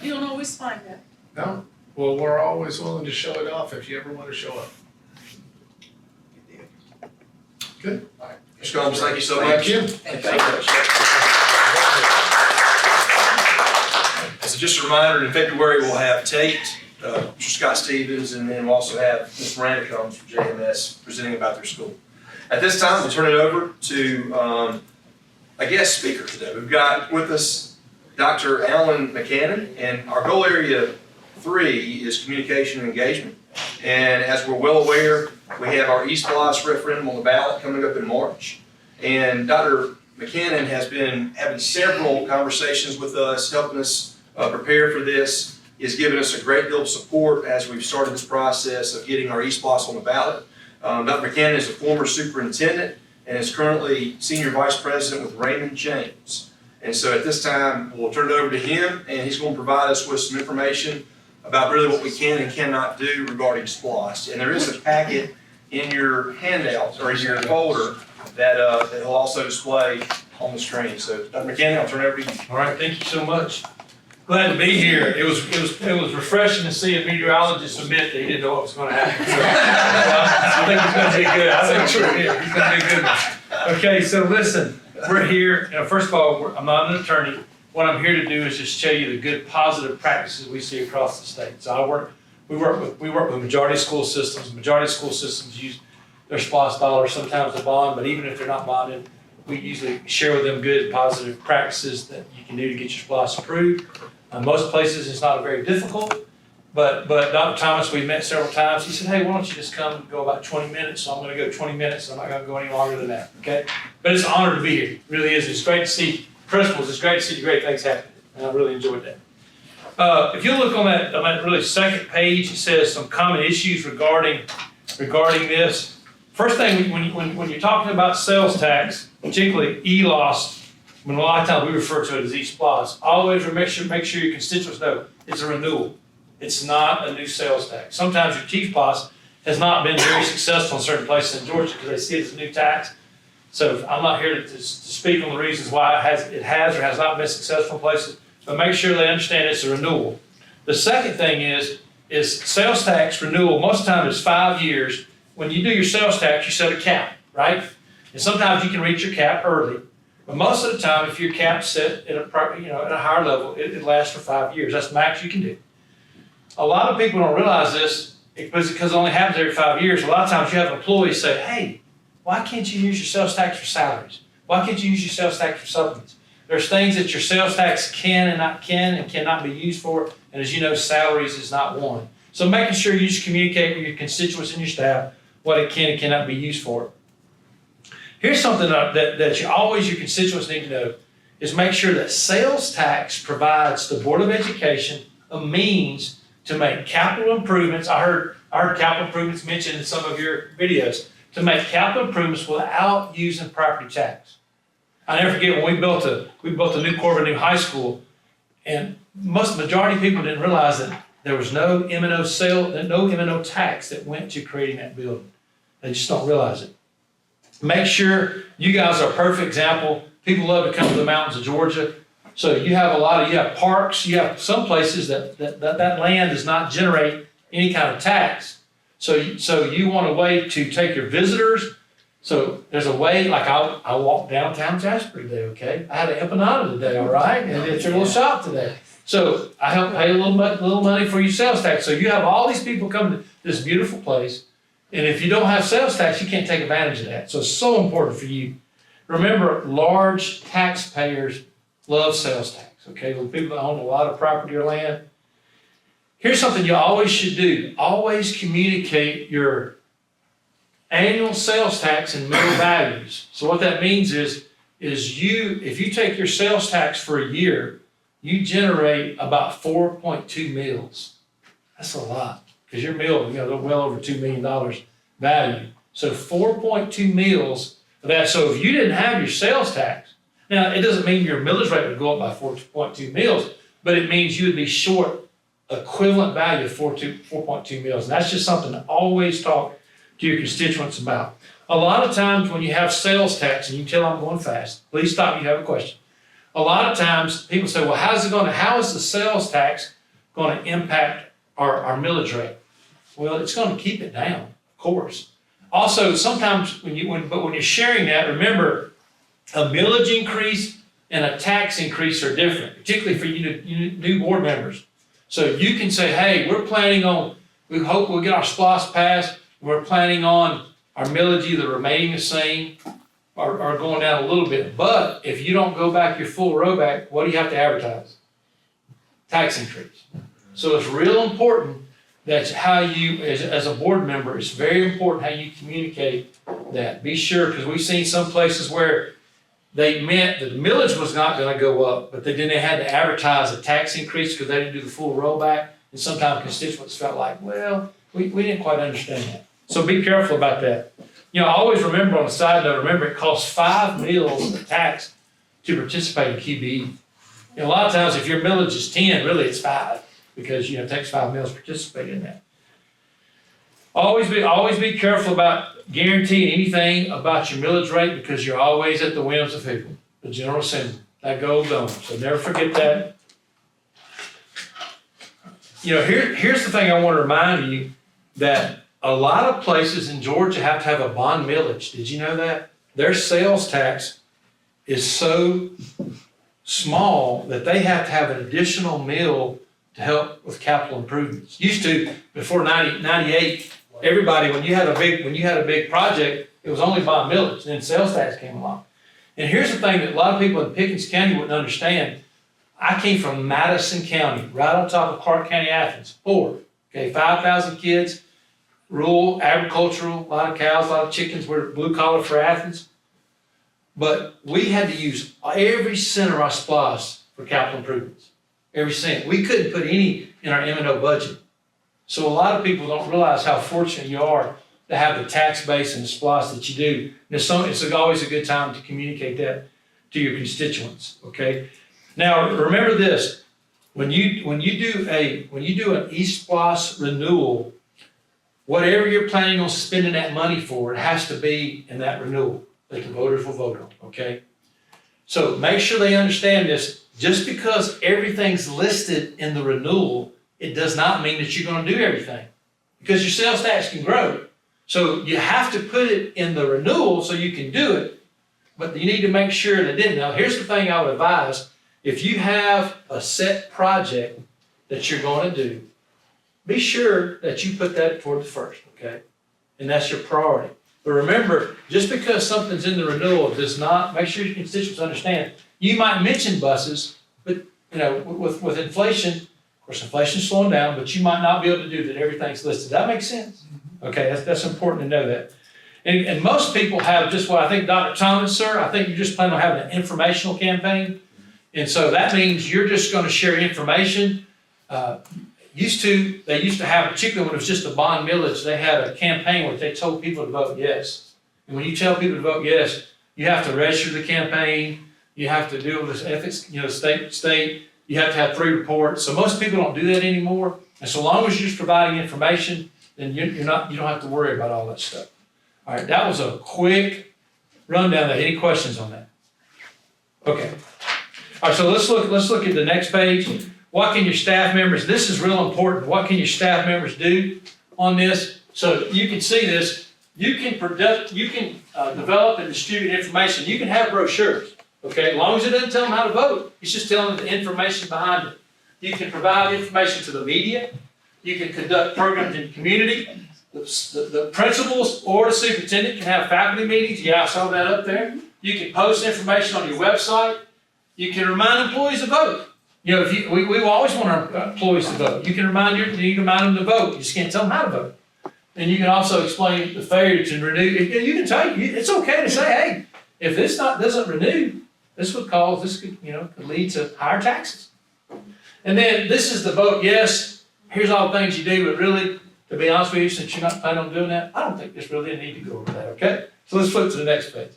You don't always find that. No? Well, we're always willing to show it off if you ever want to show up. Good. Mr. Combs, thank you so Thank much. you. Thank you so much. So just a reminder, in February, we'll have Tate, Mr. Scott Stevens, and then we'll also have Ms. Miranda Combs from JMS presenting about their school. At this time, we'll turn it over to a guest speaker today. We've got with us Dr. Alan McCannon, and our goal area 3 is communication and engagement. And as we're well aware, we have our ESPLOST referendum on the ballot coming up in March. And Dr. McCannon has been having several conversations with us, helping us prepare for this. He's given us a great deal of support as we've started this process of getting our ESPLOST on the ballot. Dr. McCannon is a former superintendent and is currently senior vice president with Raymond James. And so at this time, we'll turn it over to him, and he's going to provide us with some information about really what we can and cannot do regarding SPLOST. And there is a packet in your handouts or in your folder that he'll also display on the screen. So Dr. McCannon, I'll turn it over to you. All right, thank you so much. Glad to be here. It was refreshing to see a meteorologist admit that he didn't know what was going to happen. So, I think he's going to be good. I think he's going to be good. Okay, so listen, we're here. First of all, I'm not an attorney. What I'm here to do is just show you the good, positive practices we see across the state. So we work with majority school systems. Majority school systems use their SPLOST dollars. Sometimes they bond, but even if they're not bonded, we usually share with them good, positive practices that you can do to get your SPLOST approved. Most places it's not very difficult, but Dr. Thomas, we met several times. He said, hey, why don't you just come and go about 20 minutes? So I'm going to go 20 minutes. I'm not going to go any longer than that, okay? But it's an honor to be here. It really is. It's great to see principals. It's great to see the great things happening. And I really enjoyed that. If you look on that really second page, it says some common issues regarding this. First thing, when you're talking about sales tax, particularly ELOST, when a lot of times we refer to it as ESPLOST, always make sure your constituents know it's a renewal. It's not a new sales tax. Sometimes your chief boss has not been very successful in certain places in Georgia because they see it as a new tax. So I'm not here to speak on the reasons why it has or has not been successful in places, but make sure they understand it's a renewal. The second thing is sales tax renewal. Most of the time it's 5 years. When you do your sales tax, you set a cap, right? And sometimes you can reach your cap early. But most of the time, if your cap's set at a higher level, it lasts for 5 years. That's the max you can do. A lot of people don't realize this because it only happens every 5 years. A lot of times you have employees say, hey, why can't you use your sales tax for salaries? Why can't you use your sales tax for supplements? There's things that your sales tax can and cannot be used for. And as you know, salaries is not one. So making sure you just communicate with your constituents and your staff what it can and cannot be used for. Here's something that your constituents need to know is make sure that sales tax provides the Board of Education a means to make capital improvements. I heard capital improvements mentioned in some of your videos, to make capital improvements without using property tax. I never forget when we built a new Corbin New High School, and majority of people didn't realize that there was no M&O tax that went to creating that building. They just don't realize it. Make sure you guys are a perfect example. People love to come to the mountains of Georgia. So you have parks, you have some places that land does not generate any kind of tax. So you want a way to take your visitors. So there's a way, like I walked downtown Jasper today, okay? I had an empanada today, all right? And it's your little shop today. So I help pay a little money for your sales tax. So you have all these people coming to this beautiful place. And if you don't have sales tax, you can't take advantage of that. So it's so important for you. Remember, large taxpayers love sales tax, okay? When people own a lot of property or land. Here's something you always should do. Always communicate your annual sales tax and mill values. So what that means is if you take your sales tax for a year, you generate about 4.2 mills. That's a lot. Because your mill, well over $2 million value. So 4.2 mills of that. So if you didn't have your sales tax, now it doesn't mean your millage rate would go up by 4.2 mills, but it means you would be short equivalent value of 4.2 mills. And that's just something to always talk to your constituents about. A lot of times when you have sales tax, and you tell I'm going fast, please stop, you have a question. A lot of times people say, well, how is the sales tax going to impact our millage rate? Well, it's going to keep it down, of course. Also, sometimes when you're sharing that, remember, a millage increase and a tax increase are different, particularly for you new board members. So you can say, hey, we hope we'll get our SPLOST passed. We're planning on our millage either remaining the same or going down a little bit. But if you don't go back your full rollback, what do you have to advertise? Tax increase. So it's real important that how you, as a board member, it's very important how you communicate that. Be sure, because we've seen some places where they meant that the millage was not going to go up, but then they had to advertise a tax increase because they didn't do the full rollback. And sometimes constituents felt like, well, we didn't quite understand that. So be careful about that. You know, always remember, on a side note, remember it costs 5 mills of tax to participate in QBE. You know, a lot of times if your millage is 10, really it's 5, because it takes 5 mills to participate in that. Always be careful about guaranteeing anything about your millage rate, because you're always at the whims of who? The General Assembly. That goes on. So never forget that. You know, here's the thing I want to remind you, that a lot of places in Georgia have to have a bond millage. Did you know that? Their sales tax is so small that they have to have an additional mill to help with capital improvements. Used to, before 98, everybody, when you had a big project, it was only bond millage, then sales tax came along. And here's the thing that a lot of people in Pickens County wouldn't understand. I came from Madison County, right on top of Clark County, Athens, poor. Okay, 5,000 kids, rural, agricultural, a lot of cows, a lot of chickens, we're blue collar for Athens. But we had to use every cent of our SPLOST for capital improvements. Every cent. We couldn't put any in our M&O budget. So a lot of people don't realize how fortunate you are to have the tax base and the SPLOST that you do. And it's always a good time to communicate that to your constituents. Okay. Now remember this: when you do an ESPLOST renewal, whatever you're planning on spending that money for, it has to be in that renewal that the voters will vote on. Okay. So make sure they understand this. Just because everything's listed in the renewal, it does not mean that you're going to do everything, because your sales tax can grow. So you have to put it in the renewal so you can do it, but you need to make sure that it didn't. Now, here's the thing I would advise. If you have a set project that you're going to do, be sure that you put that toward the first, okay? And that's your priority. But remember, just because something's in the renewal does not, make sure your constituents understand. You might mention buses, but with inflation, of course, inflation's slowing down, but you might not be able to do that. Everything's listed. That makes sense. Okay, that's important to know that. And most people have just what I think, Dr. Thomas, sir, I think you just plan on having an informational campaign. And so that means you're just going to share information. They used to have, particularly when it was just a bond millage, they had a campaign where they told people to vote yes. And when you tell people to vote yes, you have to register the campaign. You have to deal with this ethics, state. You have to have 3 reports. So most people don't do that anymore. And so long as you're just providing information, then you don't have to worry about all that stuff. All right, that was a quick rundown there. Any questions on that? Okay. All right, so let's look at the next page. What can your staff members, this is real important, what can your staff members do on this? So you can see this, you can develop and distribute information. You can have brochures, okay? As long as it doesn't tell them how to vote, it's just telling them the information behind it. You can provide information to the media. You can conduct programs in the community. The principals or the superintendent can have faculty meetings. Yeah, I saw that up there. You can post information on your website. You can remind employees to vote. We always want our employees to vote. You can remind them to vote. You just can't tell them how to vote. And you can also explain the failure to renew. You can tell you it's okay to say, hey, if this doesn't renew, this could lead to higher taxes. And then this is the vote yes. Here's all the things you do, but really, to be honest with you, since you're not planning on doing that, I don't think there's really a need to go over that. Okay, so let's flip to the next page.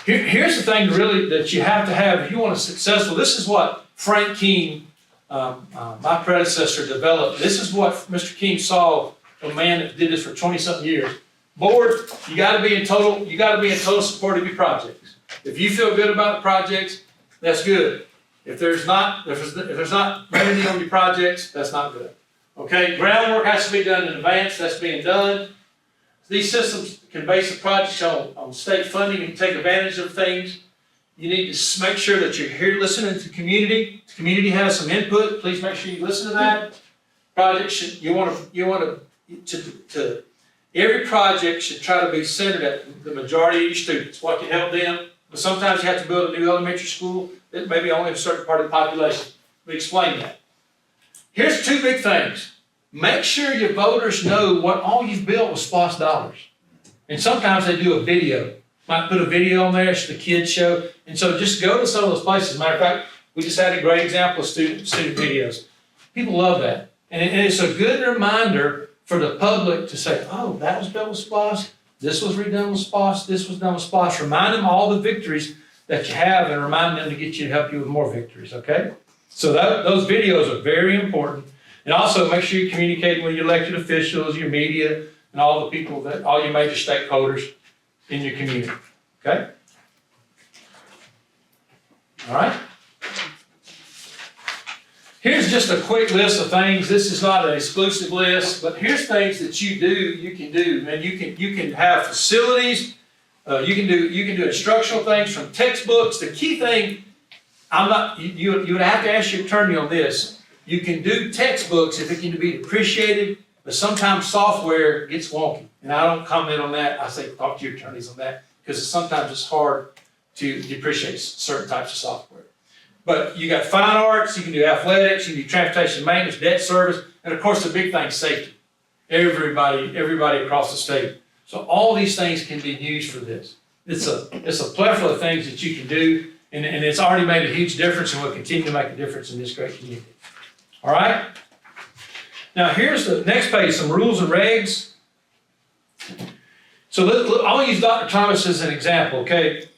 Here's the thing that you have to have if you want to successful. This is what Frank King my predecessor developed. This is what Mr. King saw, a man that did this for 20-something years. Board, you gotta be in total support of your projects. If you feel good about the projects, that's good. If there's not revenue on your projects, that's not good. Okay, groundwork has to be done in advance, that's being done. These systems can base a project on state funding and take advantage of things. You need to make sure that you're here listening to the community. The community has some input, please make sure you listen to that. Every project should try to be centered at the majority of your students, what can help them. But sometimes you have to build a new elementary school that maybe only a certain part of the population. We explain that. Here's two big things. Make sure your voters know what all you've built with SPLOST dollars. And sometimes they do a video. Might put a video on there, so the kids show. And so just go to some of those places. Matter of fact, we just had a great example of student videos. People love that. And it's a good reminder for the public to say, oh, that was built with SPLOST, this was redone with SPLOST, this was done with SPLOST. Remind them all the victories that you have and remind them to get you to help you with more victories, okay? So those videos are very important. And also make sure you're communicating with your elected officials, your media, and all the people all your major stakeholders in your community, okay? All right? Here's just a quick list of things. This is not an exclusive list, but here's things that you can do. And you can have facilities. You can do instructional things from textbooks. The key thing, you would have to ask your attorney on this. You can do textbooks if it can be depreciated, but sometimes software gets wonky. And I don't comment on that. I say talk to your attorneys on that because sometimes it's hard to depreciate certain types of software. But you got fine arts, you can do athletics, you can do transportation maintenance, debt service, and of course the big thing is safety. Everybody across the state. So all these things can be used for this. It's a plethora of things that you can do, and it's already made a huge difference and will continue to make a difference in this great community. All right? Now here's the next page, some rules and regs. So I'll use Dr. Thomas as an example, okay?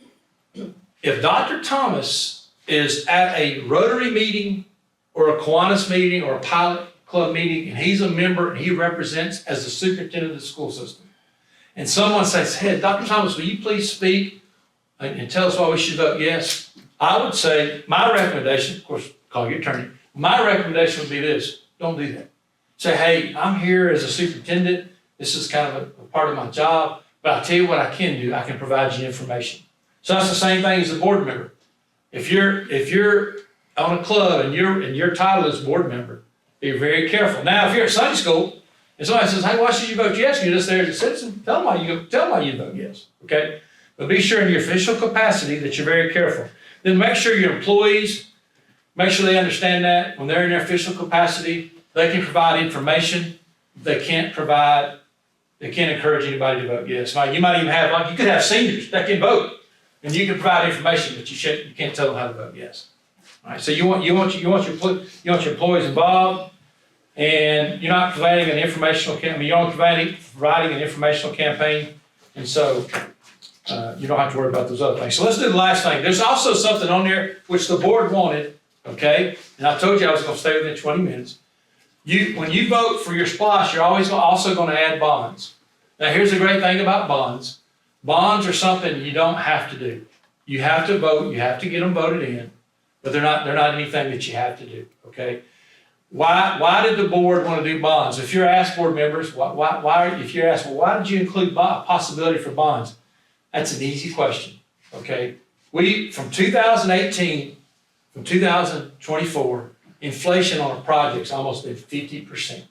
If Dr. Thomas is at a Rotary meeting or a Kiwanis meeting or a Pilot Club meeting, and he's a member and he represents as the superintendent of the school system, and someone says, hey, Dr. Thomas, will you please speak and tell us why we should vote yes? I would say, my recommendation, of course, call your attorney, my recommendation would be this, don't do that. Say, hey, I'm here as a superintendent, this is kind of a part of my job, but I'll tell you what I can do, I can provide you information. So that's the same thing as a board member. If you're on a club and your title is board member, be very careful. Now, if you're at Sunday school and somebody says, "Hey, why should you vote yes?" You're just there as a citizen. Tell them why you vote yes. Okay, but be sure in your official capacity that you're very careful. Then make sure your employees, make sure they understand that when they're in their official capacity, they can provide information. They can't encourage anybody to vote yes. You might even have you could have seniors that can vote. And you can provide information, but you can't tell them how to vote yes. All right. So you want your employees involved, and you're not providing an informational campaign. You're only providing an informational campaign, and so you don't have to worry about those other things. So let's do the last thing. There's also something on there which the board wanted. Okay, and I told you I was going to stay within 20 minutes. When you vote for your SPLOST, you're also going to add bonds. Now here's the great thing about bonds. Bonds are something you don't have to do. You have to vote, you have to get them voted in, but they're not anything that you have to do, okay? Why did the board want to do bonds? If you're asked board members, if you're asked, well, why did you include a possibility for bonds? That's an easy question, okay? From 2018, from 2024, inflation on a project's almost been 50%.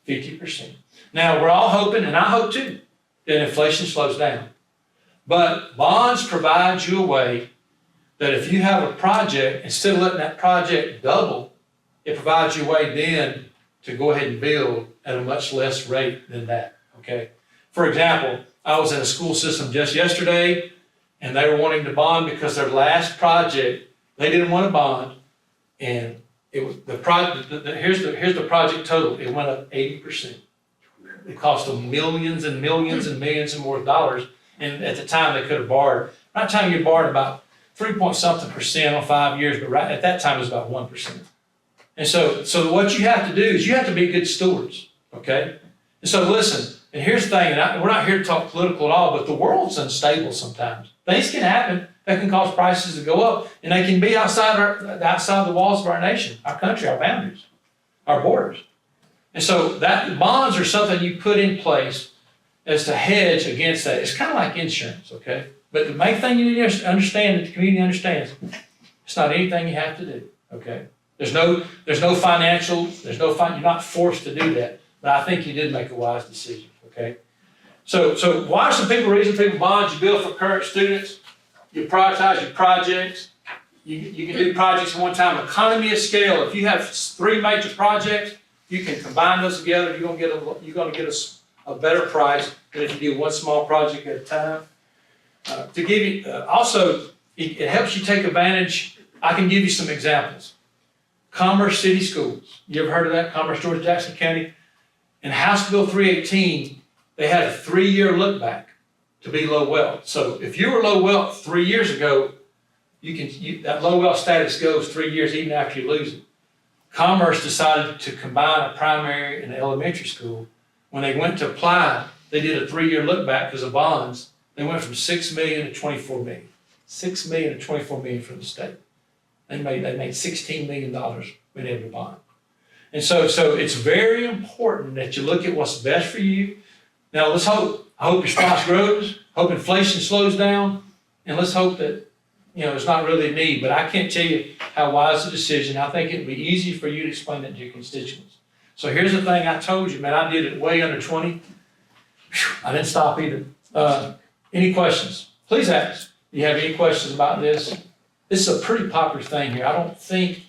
50%. Now, we're all hoping, and I hope too, that inflation slows down. But bonds provide you a way that if you have a project, instead of letting that project double, it provides you a way then to go ahead and build at a much less rate than that, okay? For example, I was in a school system just yesterday, and they were wanting to bond because their last project, they didn't want to bond, and here's the project total, it went up 80%. It cost them millions and millions and millions and more dollars. And at the time they could have borrowed. Right time you borrowed about 3 point something % on 5 years, but right at that time it was about 1%. And so what you have to do is you have to be good stewards, okay? And so listen, and here's the thing, and we're not here to talk political at all, but the world's unstable sometimes. Things can happen that can cause prices to go up, and they can be outside the walls of our nation, our country, our boundaries, our borders. And so that bonds are something you put in place as to hedge against that. It's kind of like insurance, okay? But the main thing you need to understand, that the community understands, it's not anything you have to do, okay? There's no financial, you're not forced to do that. But I think you did make a wise decision, okay? So why are some reasons people bond? You build for current students, you prioritize your projects, you can do projects at one time. Economy of scale, if you have 3 major projects, you can combine those together, you're gonna get a better price than if you do one small project at a time. To give you, also, it helps you take advantage. I can give you some examples. Commerce City Schools, you ever heard of that? Commerce, Georgia, Jackson County. In House Bill 318, they had a 3-year look back to be low wealth. So if you were low wealth 3 years ago, that low wealth status goes 3 years even after you lose it. Commerce decided to combine a primary and an elementary school. When they went to apply, they did a 3-year look back because of bonds. They went from $6 million to $24 million. $6 million to $24 million from the state. They made $16 million being able to bond. And so it's very important that you look at what's best for you. Now let's hope. I hope your SPLOST grows. Hope inflation slows down, and let's hope that it's not really a need. But I can't tell you how wise a decision. I think it'd be easy for you to explain it to your constituents. So here's the thing I told you, man. I did it way under 20. I didn't stop either. Any questions? Please ask. Do you have any questions about this? This is a pretty popular thing here. I don't think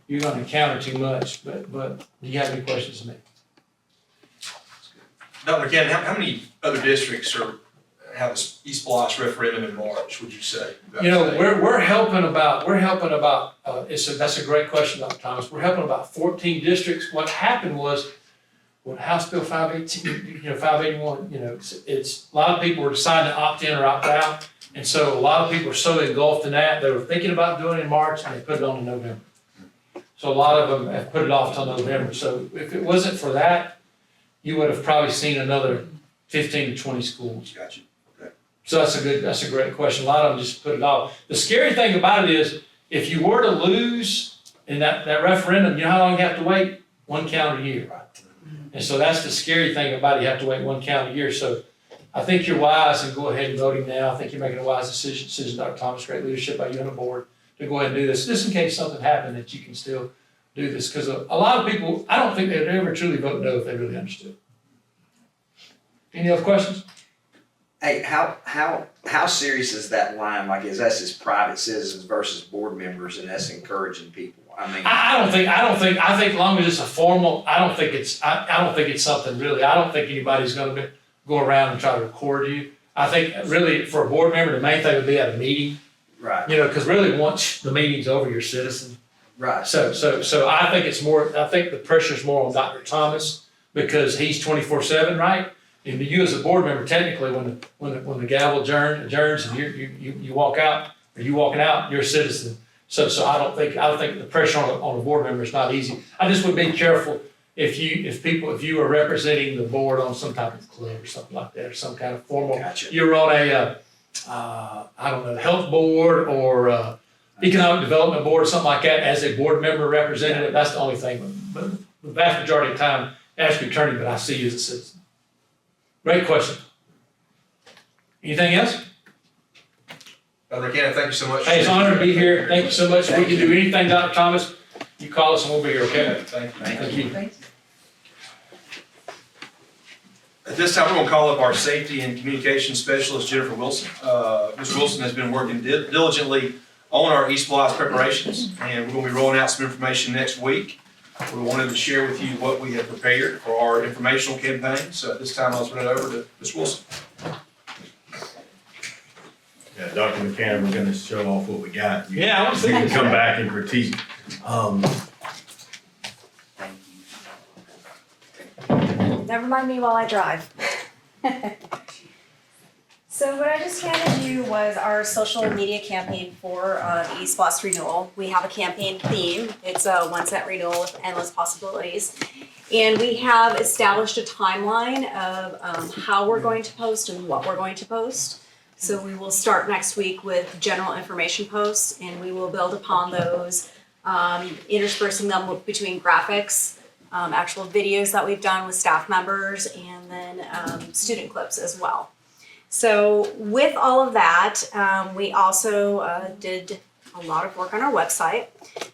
you're going to encounter too much, but do you have any questions to me? Dr. McCannon, how many other districts have an ESPLOST referendum in March, would you say? We're helping about, that's a great question, Dr. Thomas. We're helping about 14 districts. What happened was, when House Bill 581, it's a lot of people were deciding to opt in or opt out. And so a lot of people are so engulfed in that, they were thinking about doing it in March and they put it on in November. So a lot of them have put it off till November. So if it wasn't for that, you would have probably seen another 15 to 20 schools. Gotcha. Okay. So that's a great question. A lot of them just put it off. The scary thing about it is, if you were to lose in that referendum, you know how long you have to wait? 1 calendar year. And so that's the scary thing about it. You have to wait 1 calendar year. So I think you're wise and go ahead and voting now. I think you're making a wise decision, Dr. Thomas. Great leadership by you and the board to go ahead and do this, just in case something happened that you can still do this. Because a lot of people, I don't think they'd ever truly vote no if they really understood. Any other questions? Hey, how serious is that line? Like, is that just private citizens versus board members, and that's encouraging people? I mean, I think as long as it's a formal, I don't think it's something really. I don't think anybody's going to go around and try to record you. I think really for a board member, the main thing would be at a meeting. Right. Because really once the meeting's over, you're a citizen. Right. So I think it's more. I think the pressure's more on Dr. Thomas because he's 24/7, right? And you as a board member, technically, when the gavel adjourns and you walk out or you walking out, you're a citizen. So I don't think the pressure on a board member is not easy. I just would be careful if you are representing the board on some type of club or something like that, or some kind of formal. Gotcha. You're on a I don't know, health board or economic development board or something like that as a board member representative. That's the only thing. But the vast majority of the time, ask your attorney, but I see you as a citizen. Great question. Anything else? Dr. McCannon, thank you so much. Hey, it's an honor to be here. Thank you so much. If we can do anything, Dr. Thomas, you call us and we'll be here, okay? Thank you. At this time, we're going to call up our safety and communications specialist, Jennifer Wilson. Ms. Wilson has been working diligently on our ESPLOST preparations, and we're going to be rolling out some information next week. We wanted to share with you what we have prepared for our informational campaign. So at this time, I'll turn it over to Ms. Wilson. Yeah, Dr. McCannon, we're going to show off what we got. Yeah, I want to see You can this. come back and critique. Never mind me while I drive. So what I just handed you was our social media campaign for the ESPLOST renewal. We have a campaign theme. It's a one cent renewal with endless possibilities. And we have established a timeline of how we're going to post and what we're going to post. So we will start next week with general information posts, and we will build upon those, interspersing them between graphics, actual videos that we've done with staff members, and then student clips as well. So with all of that, we also did a lot of work on our website.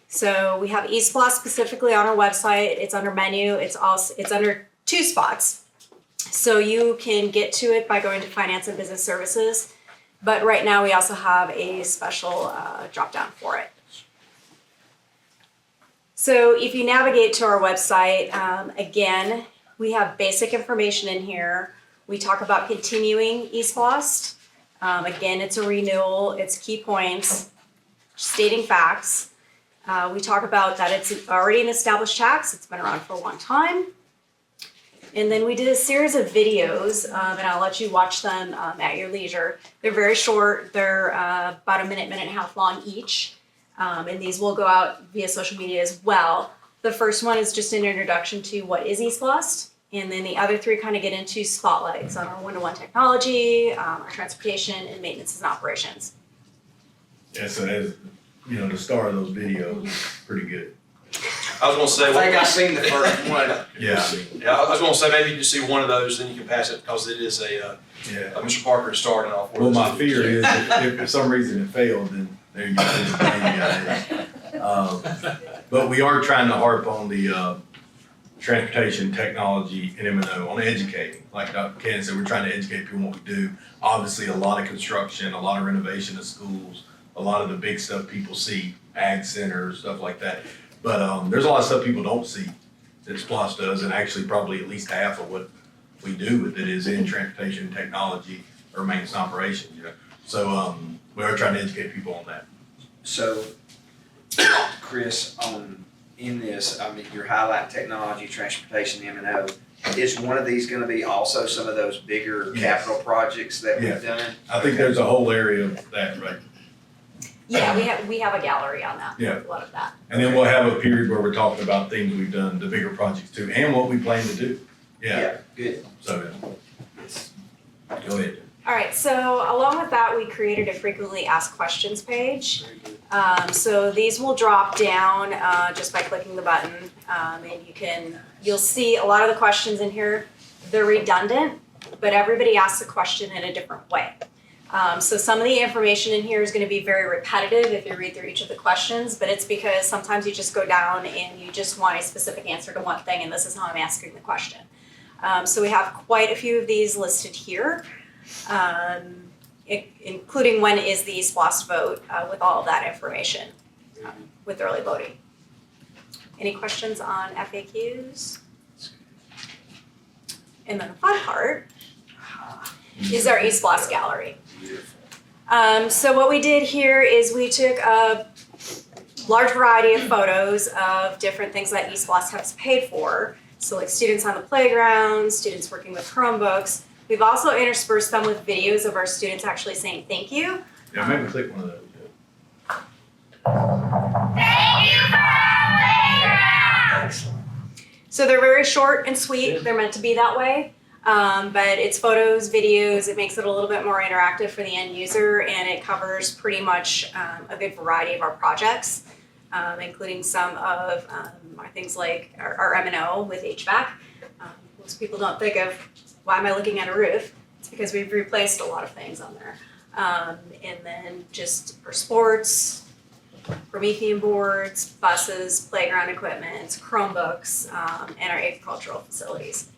So we have ESPLOST specifically on our website. It's under menu. It's under 2 spots. So you can get to it by going to Finance and Business Services. But right now we also have a special drop down for it. So if you navigate to our website, again, we have basic information in here. We talk about continuing ESPLOST. Again, it's a renewal, it's key points, stating facts. We talk about that it's already an established tax, it's been around for a long time. And then we did a series of videos, and I'll let you watch them at your leisure. They're very short, they're about a minute and a half long each. And these will go out via social media as well. The first one is just an introduction to what is ESPLOST. And then the other 3 kind of get into spotlights on our one-to-one technology, our transportation, and maintenance and operations. Yeah, so that's, the start of those videos is pretty good. I was gonna say. I think I've seen the first one. Yeah, I was gonna say, maybe you just see one of those, then you can pass it, because it is Mr. Parker is starting off. Well, my fear is if for some reason it failed, then there you go. But we are trying to harp on the transportation technology and M&O, on educating. Like Dr. McCannon said, we're trying to educate people on what we do. Obviously, a lot of construction, a lot of renovation of schools, a lot of the big stuff people see, ag centers, stuff like that. But there's a lot of stuff people don't see that ESPLOST does, and actually probably at least half of what we do with it is in transportation technology or maintenance and operations. So we are trying to educate people on that. So, Chris, in this, your highlight technology, transportation, M&O, is one of these gonna be also some of those bigger capital projects that we've done? I think there's a whole area of that, right? Yeah, we have a gallery on that. Yeah. A lot of that. And then we'll have a period where we're talking about things we've done, the bigger projects too, and what we plan to do. Yeah, good. So, go ahead. All right, so along with that, we created a frequently asked questions page. So these will drop down just by clicking the button, and you'll see a lot of the questions in here. They're redundant, but everybody asks a question in a different way. So some of the information in here is going to be very repetitive if you read through each of the questions, but it's because sometimes you just go down and you just want a specific answer to one thing, and this is how I'm asking the question. So we have quite a few of these listed here, including when is the ESPLOST vote with all of that information with early voting. Any questions on FAQs? And then the fun part is our ESPLOST gallery. So what we did here is we took a large variety of photos of different things that ESPLOST has paid for. So like students on the playground, students working with Chromebooks. We've also interspersed them with videos of our students actually saying thank you. Yeah, maybe click one of those. Thank you for our playground! So they're very short and sweet. They're meant to be that way. But it's photos, videos, it makes it a little bit more interactive for the end user, and it covers pretty much a good variety of our projects, including some of our things like our M&O with HVAC. Most people don't think of, why am I looking at a roof? It's because we've replaced a lot of things on there. And then just for sports, Promethean boards, buses, playground equipment, Chromebooks, and our agricultural facilities.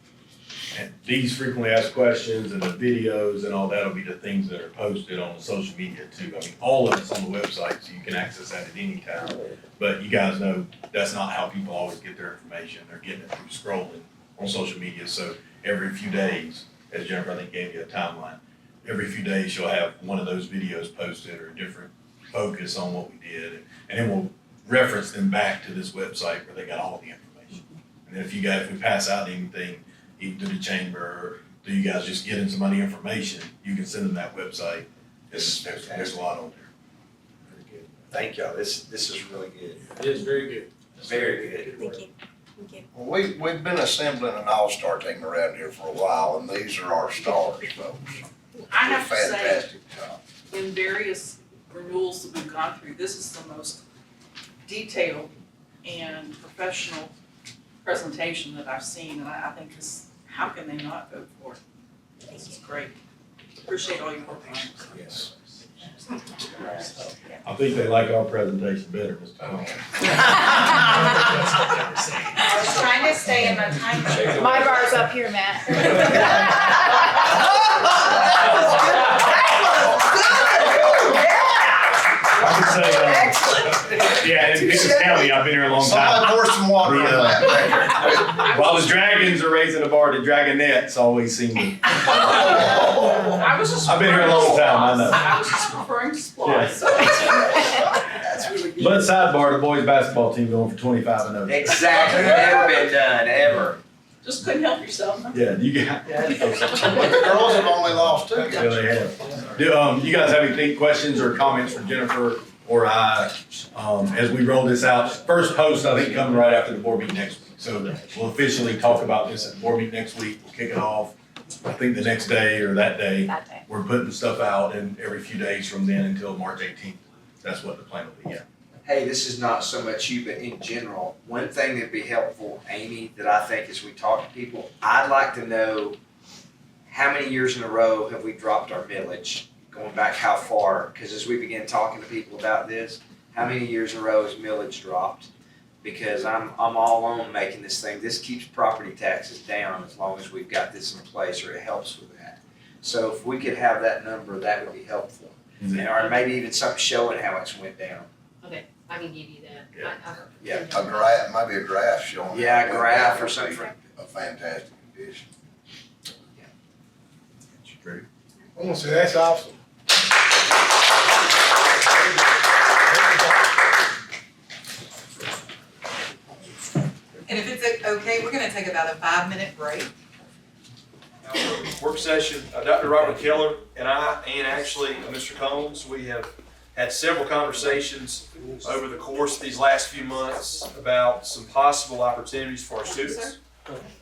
And these frequently asked questions and the videos and all that will be the things that are posted on the social media too. I mean, all of it's on the website, so you can access that at any time. But you guys know that's not how people always get their information. They're getting it through scrolling on social media. So every few days, as Jennifer I think gave you a timeline, every few days you'll have one of those videos posted or a different focus on what we did. And then we'll reference them back to this website where they got all the information. And then if we pass out anything, either to the chamber do you guys just get them some information? You can send them that website. There's a lot on there. Very good. Thank y'all. This is really good. It is very good. Very good. Thank you. Thank you. Well, we've been assembling an all-star team around here for a while, and these are our stars, folks. I have to say, Fantastic job. in various renewals that we've gone through, this is the most detailed and professional presentation that I've seen, and I think this, how can they not vote for it? This is great. Appreciate all your work on it. Yes. I think they like our presentation better, Mr. Thompson. I was trying to stay in my time frame. My bar's up here, Matt. I can say, yeah, in Pickens County, I've been here a long time. Somebody pour some water on that. While the dragons are raising the bar, the dragonettes always seem to. I was just. I've been here a long time, I know. I was just referring to SPLOST. That's really good. But sidebar, the boys basketball team going for 25-0. Exactly. Never been done, ever. Just couldn't help yourself, huh? Yeah, you got. But the girls have only lost 2 games. Yeah, they have. Do you guys have any questions or comments for Jennifer or I as we roll this out? First post, I think, coming right after the board meeting next week. So we'll officially talk about this at the board meeting next week. We'll kick it off. I think the next day or that day, we're putting stuff out, and every few days from then until March 18th. That's what the plan will be. Yeah. Hey, this is not so much you, but in general, one thing that'd be helpful, Amy, that I think as we talk to people, I'd like to know how many years in a row have we dropped our millage, going back how far? Because as we begin talking to people about this, how many years in a row has millage dropped? Because I'm all on making this thing. This keeps property taxes down as long as we've got this in place, or it helps with that. So if we could have that number, that would be helpful. Or maybe even something showing how it's went down. Okay, I can give you that. Yeah. A graph, maybe a graph showing. Yeah, a graph or something. A fantastic condition. I want to say that's awesome. And if it's okay, we're gonna take about a 5-minute break. Work session, Dr. Robert Keller and I, and actually Mr. Combs, we have had several conversations over the course of these last few months about some possible opportunities for our students.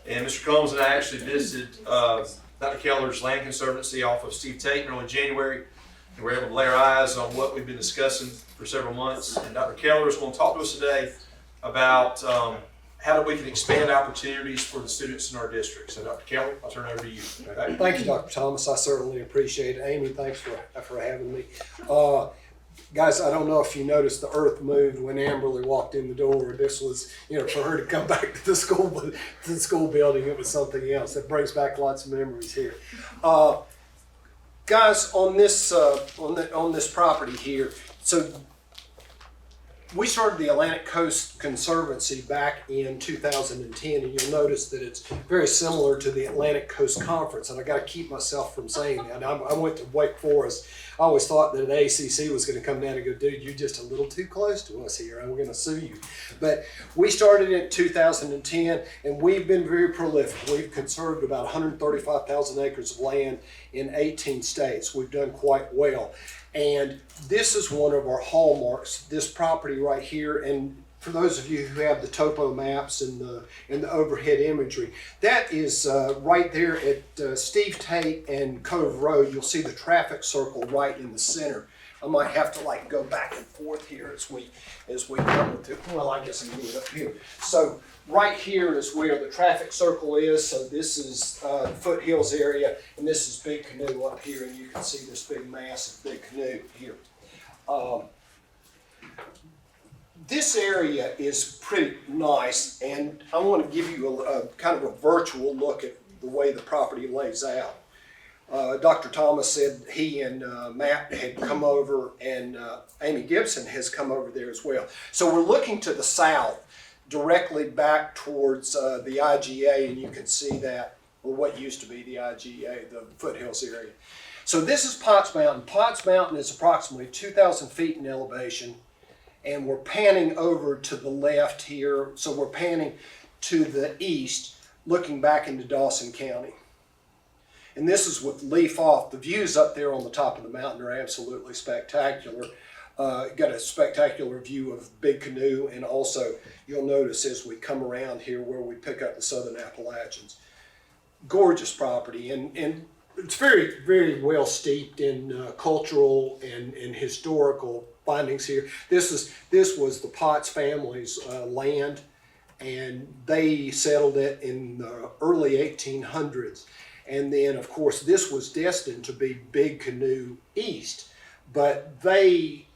And Mr. Combs and I actually visited Dr. Keller's Land Conservancy off of Steve Tate in early January, and we're able to lay our eyes on what we've been discussing for several months. And Dr. Keller is going to talk to us today about how we can expand opportunities for the students in our district. So Dr. Keller, I'll turn it over to you. Okay? Thank you, Dr. Thomas. I certainly appreciate it. Amy, thanks for having me. Guys, I don't know if you noticed the earth moved when Amberly walked in the door. This was, for her to come back to the school building, it was something else. That brings back lots of memories here. Guys, on this property here, so we started the Atlantic Coast Conservancy back in 2010, and you'll notice that it's very similar to the Atlantic Coast Conference, and I got to keep myself from saying that. I went to Wake Forest. I always thought that an ACC was going to come down and go, dude, you're just a little too close to us here, and we're going to sue you. But we started in 2010, and we've been very prolific. We've conserved about 135,000 acres of land in 18 states. We've done quite well. And this is one of our hallmarks, this property right here. And for those of you who have the topo maps and the overhead imagery, that is right there at Steve Tate and Cove Road. You'll see the traffic circle right in the center. I might have to go back and forth here as we come to, well, I guess I can move it up here. So right here is where the traffic circle is. So this is Foothills area, and this is Big Canoe up here, and you can see this big massive Big Canoe here. This area is pretty nice, and I want to give you a kind of a virtual look at the way the property lays out. Dr. Thomas said he and Matt had come over, and Amy Gibson has come over there as well. So we're looking to the south, directly back towards the IGA, and you can see that, or what used to be the IGA, the Foothills area. So this is Potts Mountain. Potts Mountain is approximately 2,000 feet in elevation, and we're panning over to the left here. So we're panning to the east, looking back into Dawson County. and this is with leaf off. The views up there on the top of the mountain are absolutely spectacular. Got a spectacular view of Big Canoe, and also you'll notice as we come around here where we pick up the Southern Appalachians. Gorgeous property, and it's very, very well steeped in cultural and historical findings here. This was the Potts family's land, and they settled it in the early 1800s. And then, of course, this was destined to be Big Canoe East, but they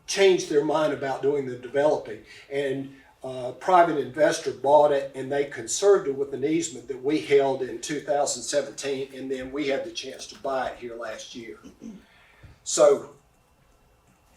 changed their mind about doing the developing, and a private investor bought it, and they conserved it with an easement that we held in 2017, and then we had the chance to buy it here last year. So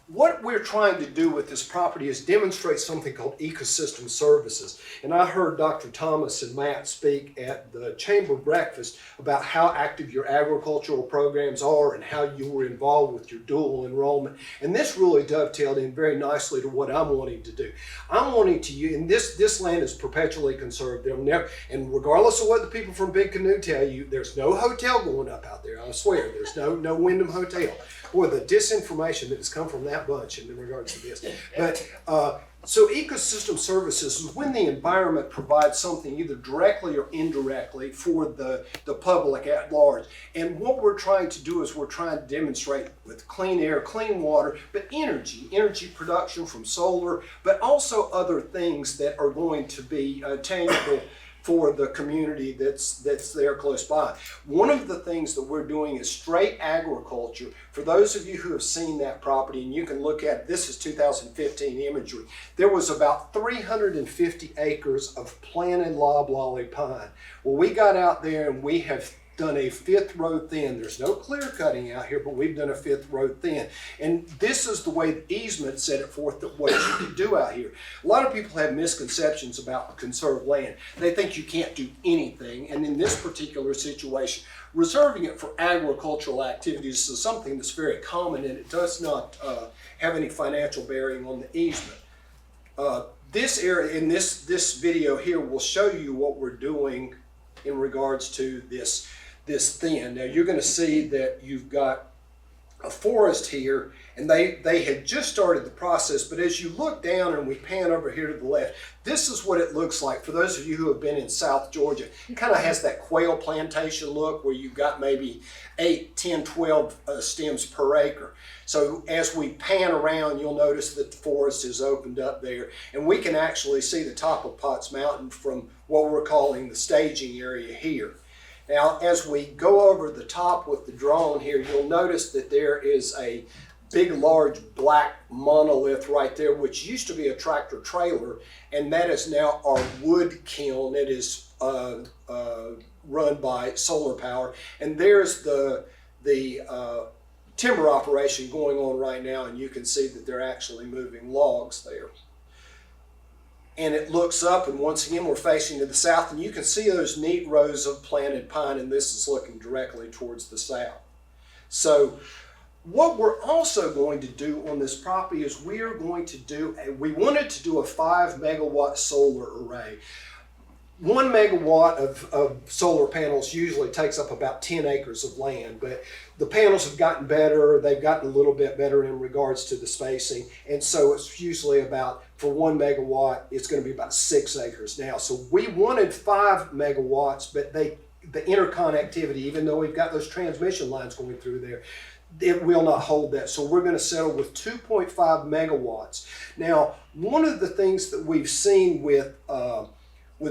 what we're trying to do with this property is demonstrate something called ecosystem services. And I heard Dr. Thomas and Matt speak at the chamber breakfast about how active your agricultural programs are and how you were involved with your dual enrollment. And this really dovetailed in very nicely to what I'm wanting to do. I'm wanting to use, and this land is perpetually conserved. They'll never, and regardless of what the people from Big Canoe tell you, there's no hotel going up out there. I swear, there's no Wyndham Hotel. Boy, the disinformation that has come from that bunch in regards to this. But so ecosystem services is when the environment provides something either directly or indirectly for the public at large. And what we're trying to do is we're trying to demonstrate with clean air, clean water, but energy production from solar, but also other things that are going to be tangible for the community that's there close by. One of the things that we're doing is straight agriculture. For those of you who have seen that property, and you can look at, this is 2015 imagery, there was about 350 acres of planted loblolly pine. Well, we got out there and we have done a 5th row thin. There's no clear cutting out here, but we've done a 5th row thin. And this is the way the easement set it forth that what you can do out here. A lot of people have misconceptions about conserved land. They think you can't do anything. And in this particular situation, reserving it for agricultural activities is something that's very common, and it does not have any financial bearing on the easement. This area in this video here will show you what we're doing in regards to this thin. Now you're going to see that you've got a forest here, and they had just started the process, but as you look down and we pan over here to the left, this is what it looks like. For those of you who have been in South Georgia, it kind of has that quail plantation look where you've got maybe 8, 10, 12 stems per acre. So as we pan around, you'll notice that the forest is opened up there, and we can actually see the top of Potts Mountain from what we're calling the staging area here. Now, as we go over the top with the drone here, you'll notice that there is a big, large black monolith right there, which used to be a tractor trailer, and that is now our wood kiln. It is run by solar power, and there's the timber operation going on right now, and you can see that they're actually moving logs there. And it looks up, and once again we're facing to the south, and you can see those neat rows of planted pine, and this is looking directly towards the south. So what we're also going to do on this property is we wanted to do a 5 megawatt solar array. 1 megawatt of solar panels usually takes up about 10 acres of land, but the panels have gotten better. They've gotten a little bit better in regards to the spacing, and so it's usually about, for 1 megawatt, it's going to be about 6 acres now. So we wanted 5 megawatts, but the interconnectivity, even though we've got those transmission lines going through there, it will not hold that. So we're going to settle with 2.5 megawatts. Now, one of the things that we've seen with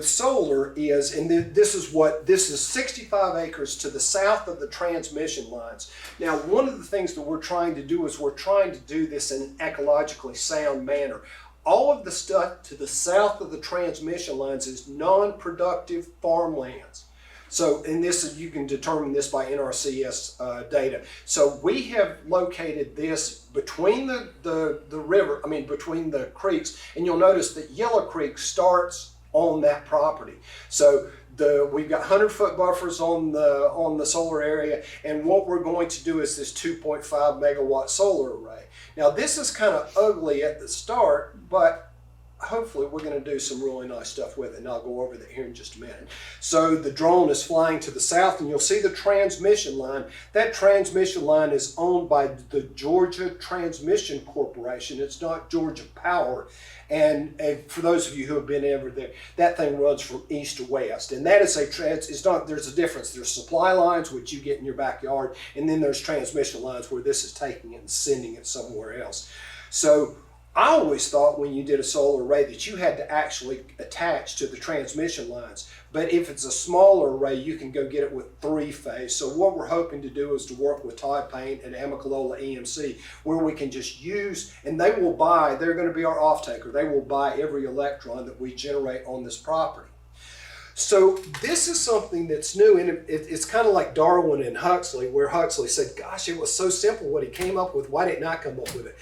solar is, and this is 65 acres to the south of the transmission lines. Now, one of the things that we're trying to do is we're trying to do this in an ecologically sound manner. All of the stuff to the south of the transmission lines is non-productive farmlands. So, and this, you can determine this by NRCS data. So we have located this between the river, between the creeks, and you'll notice that Yellow Creek starts on that property. So we've got 100-foot buffers on the solar area, and what we're going to do is this 2.5 megawatt solar array. Now this is kind of ugly at the start, but hopefully we're going to do some really nice stuff with it, and I'll go over that here in just a minute. So the drone is flying to the south, and you'll see the transmission line. That transmission line is owned by the Georgia Transmission Corporation. It's not Georgia Power. And for those of you who have been ever there, that thing runs from east to west. And that is there's a difference. There's supply lines, which you get in your backyard, and then there's transmission lines where this is taking it and sending it somewhere else. So I always thought when you did a solar array that you had to actually attach to the transmission lines. But if it's a smaller array, you can go get it with 3-phase. So what we're hoping to do is to work with Todd Payne and Amicalola EMC, where we can just use, and they're going to be our off-taker. They will buy every electron that we generate on this property. So this is something that's new, and it's kind of like Darwin and Huxley, where Huxley said, gosh, it was so simple what he came up with. Why didn't I come up with it?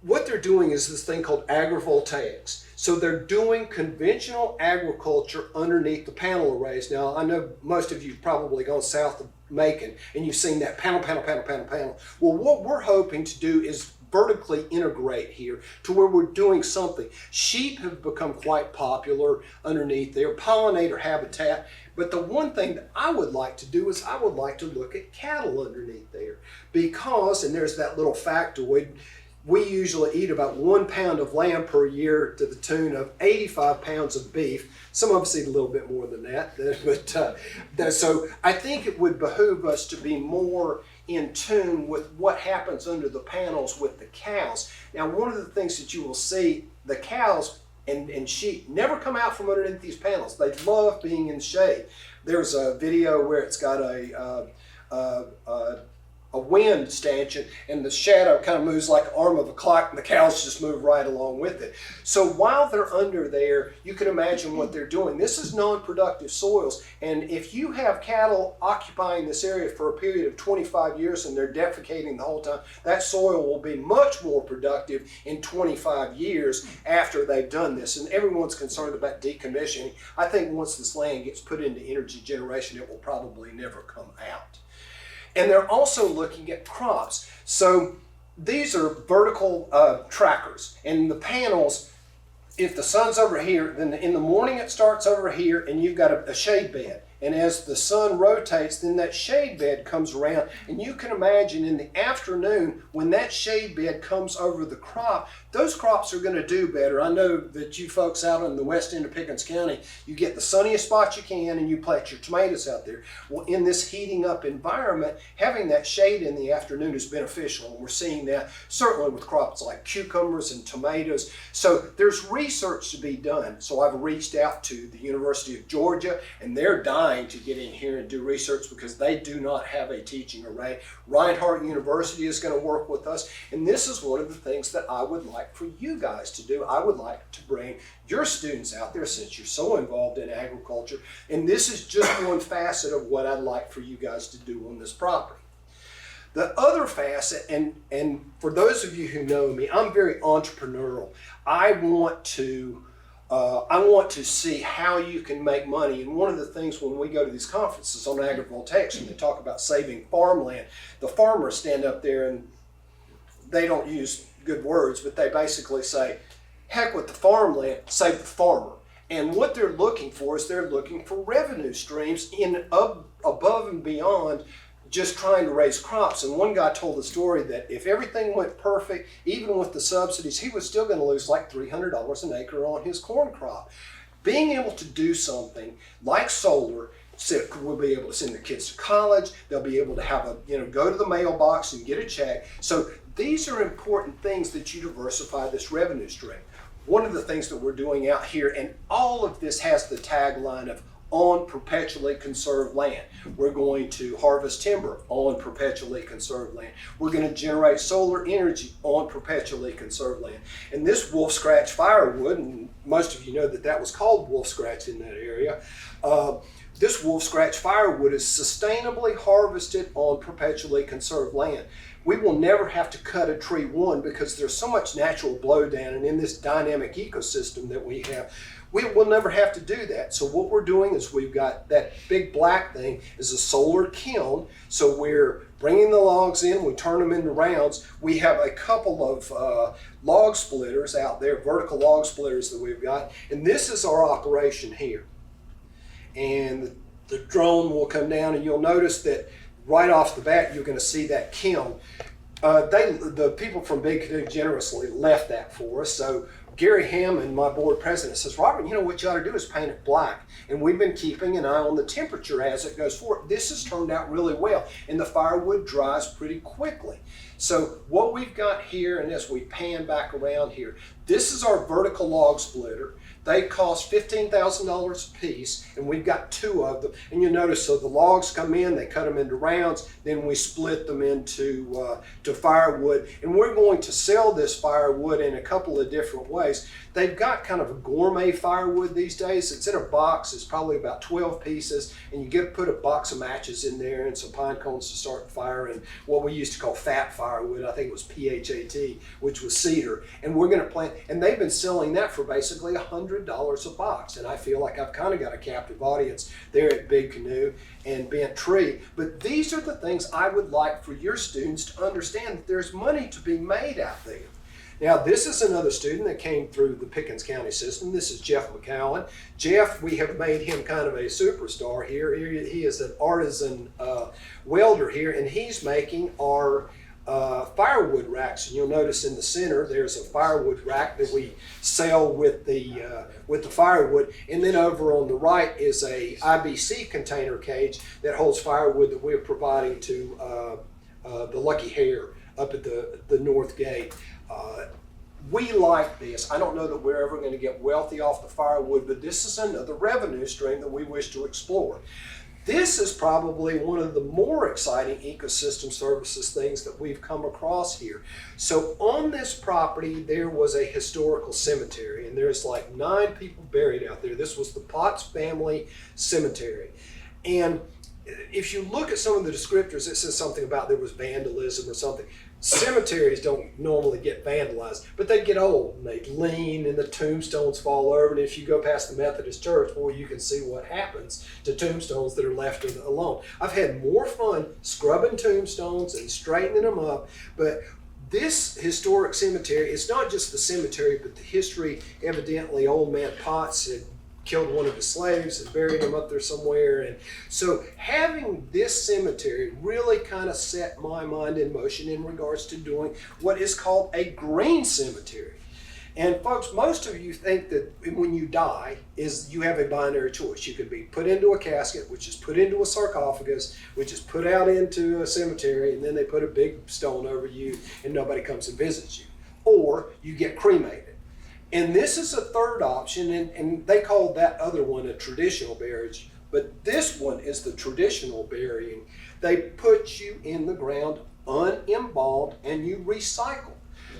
What they're doing is this thing called agrivoltaics. So they're doing conventional agriculture underneath the panel arrays. Now, I know most of you have probably gone south of Macon and you've seen that panel. Well, what we're hoping to do is vertically integrate here to where we're doing something. Sheep have become quite popular underneath there, pollinator habitat. But the one thing that I would like to do is I would like to look at cattle underneath there because, and there's that little factoid, we usually eat about 1 pound of lamb per year to the tune of 85 pounds of beef. Some of us eat a little bit more than that. But so I think it would behoove us to be more in tune with what happens under the panels with the cows. Now, one of the things that you will see, the cows and sheep never come out from underneath these panels. They love being in shade. There's a video where it's got a wind stanchion, and the shadow kind of moves like the arm of a clock, and the cows just move right along with it. So while they're under there, you can imagine what they're doing. This is non-productive soils, and if you have cattle occupying this area for a period of 25 years and they're defecating the whole time, that soil will be much more productive in 25 years after they've done this. And everyone's concerned about decommissioning. I think once this land gets put into energy generation, it will probably never come out. And they're also looking at crops. So these are vertical trackers. And the panels, if the sun's over here, then in the morning it starts over here and you've got a shade bed. And as the sun rotates, then that shade bed comes around. And you can imagine in the afternoon, when that shade bed comes over the crop, those crops are going to do better. I know that you folks out in the west end of Pickens County, you get the sunniest spot you can and you plant your tomatoes out there. Well, in this heating up environment, having that shade in the afternoon is beneficial. And we're seeing that certainly with crops like cucumbers and tomatoes. So there's research to be done. So I've reached out to the University of Georgia, and they're dying to get in here and do research because they do not have a teaching array. Reinhardt University is going to work with us, and this is one of the things that I would like for you guys to do. I would like to bring your students out there since you're so involved in agriculture, and this is just one facet of what I'd like for you guys to do on this property. The other facet, and for those of you who know me, I'm very entrepreneurial. I want to see how you can make money. And one of the things when we go to these conferences on agrivoltaics and they talk about saving farmland, the farmers stand up there and they don't use good words, but they basically say, heck with the farmland, save the farmer. And what they're looking for is they're looking for revenue streams above and beyond just trying to raise crops. And one guy told the story that if everything went perfect, even with the subsidies, he was still going to lose like $300 an acre on his corn crop. Being able to do something like solar, so we'll be able to send their kids to college, they'll be able to have go to the mailbox and get a check. So these are important things that you diversify this revenue stream. One of the things that we're doing out here, and all of this has the tagline of on perpetually conserved land. We're going to harvest timber on perpetually conserved land. We're going to generate solar energy on perpetually conserved land. And this wolf scratch firewood, and most of you know that that was called wolf scratch in that area, this wolf scratch firewood is sustainably harvested on perpetually conserved land. We will never have to cut a tree, one, because there's so much natural blowdown, and in this dynamic ecosystem that we have, we will never have to do that. So what we're doing is we've got that big black thing is a solar kiln. So we're bringing the logs in, we turn them into rounds. We have a couple of log splitters out there, vertical log splitters that we've got, and this is our operation here. And the drone will come down, and you'll notice that right off the bat, you're going to see that kiln. The people from Big Canoe generously left that for us. So Gary Hammond, my board president, says, Robert, you know what you ought to do is paint it black. And we've been keeping an eye on the temperature as it goes forward. This has turned out really well, and the firewood dries pretty quickly. So what we've got here, and as we pan back around here, this is our vertical log splitter. They cost $15,000 a piece, and we've got 2 of them. And you'll notice, so the logs come in, they cut them into rounds, then we split them into to firewood. And we're going to sell this firewood in a couple of different ways. They've got kind of a gourmet firewood these days. It's in a box. It's probably about 12 pieces, and you get to put a box of matches in there and some pine cones to start the fire, and what we used to call fat firewood. I think it was PHAT, which was cedar. And we're going to plant, and they've been selling that for basically $100 a box. And I feel like I've kind of got a captive audience there at Big Canoe and Bent Tree. But these are the things I would like for your students to understand, that there's money to be made out there. Now, this is another student that came through the Pickens County system. This is Jeff McCannon. Jeff, we have made him kind of a superstar here. He is an artisan welder here, and he's making our firewood racks. And you'll notice in the center there's a firewood rack that we sell with the firewood, and then over on the right is a IBC container cage that holds firewood that we're providing to the Lucky Hare up at the north gate. We like this. I don't know that we're ever going to get wealthy off the firewood, but this is another revenue stream that we wish to explore. This is probably one of the more exciting ecosystem services things that we've come across here. So on this property, there was a historical cemetery, and there's like 9 people buried out there. This was the Potts family cemetery. And if you look at some of the descriptors, it says something about there was vandalism or something. Cemeteries don't normally get vandalized, but they get old and they lean and the tombstones fall over. And if you go past the Methodist church, boy, you can see what happens to tombstones that are left alone. I've had more fun scrubbing tombstones and straightening them up, but this historic cemetery, it's not just the cemetery, but the history. Evidently, old man Potts had killed one of his slaves and buried him up there somewhere. And so having this cemetery really kind of set my mind in motion in regards to doing what is called a green cemetery. And folks, most of you think that when you die, you have a binary choice. You could be put into a casket, which is put into a sarcophagus, which is put out into a cemetery, and then they put a big stone over you and nobody comes and visits you. Or you get cremated. And this is a third option, and they called that other one a traditional burial, but this one is the traditional burying. They put you in the ground unembalmed and you recycle.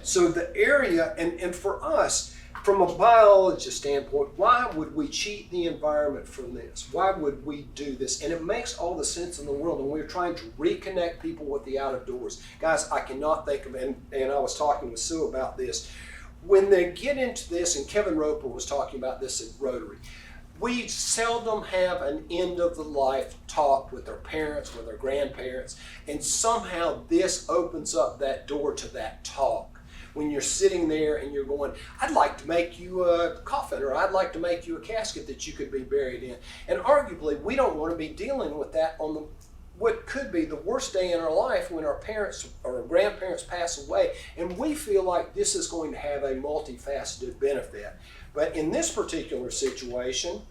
So the area, and for us, from a biologist standpoint, why would we cheat the environment from this? Why would we do this? And it makes all the sense in the world, and we're trying to reconnect people with the outdoors. Guys, I cannot think of, and I was talking with Sue about this, when they get into this, and Kevin Roper was talking about this at Rotary, we seldom have an end of the life talk with our parents, with our grandparents, and somehow this opens up that door to that talk. When you're sitting there and you're going, I'd like to make you a coffin, or I'd like to make you a casket that you could be buried in. And arguably, we don't want to be dealing with that on what could be the worst day in our life when our parents or our grandparents pass away, and we feel like this is going to have a multifaceted benefit. But in this particular situation,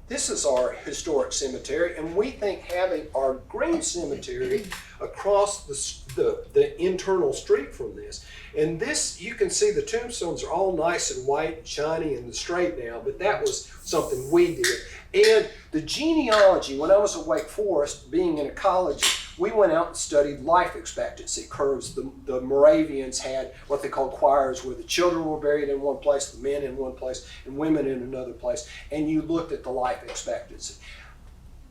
this is our historic cemetery, and we think having our green cemetery across the internal street from this, and this, you can see the tombstones are all nice and white and shiny and straight now, but that was something we did. And the genealogy, when I was at Wake Forest, being in a college, we went out and studied life expectancy curves. The Moravians had what they called choirs, where the children were buried in one place, the men in one place, and women in another place, and you looked at the life expectancy.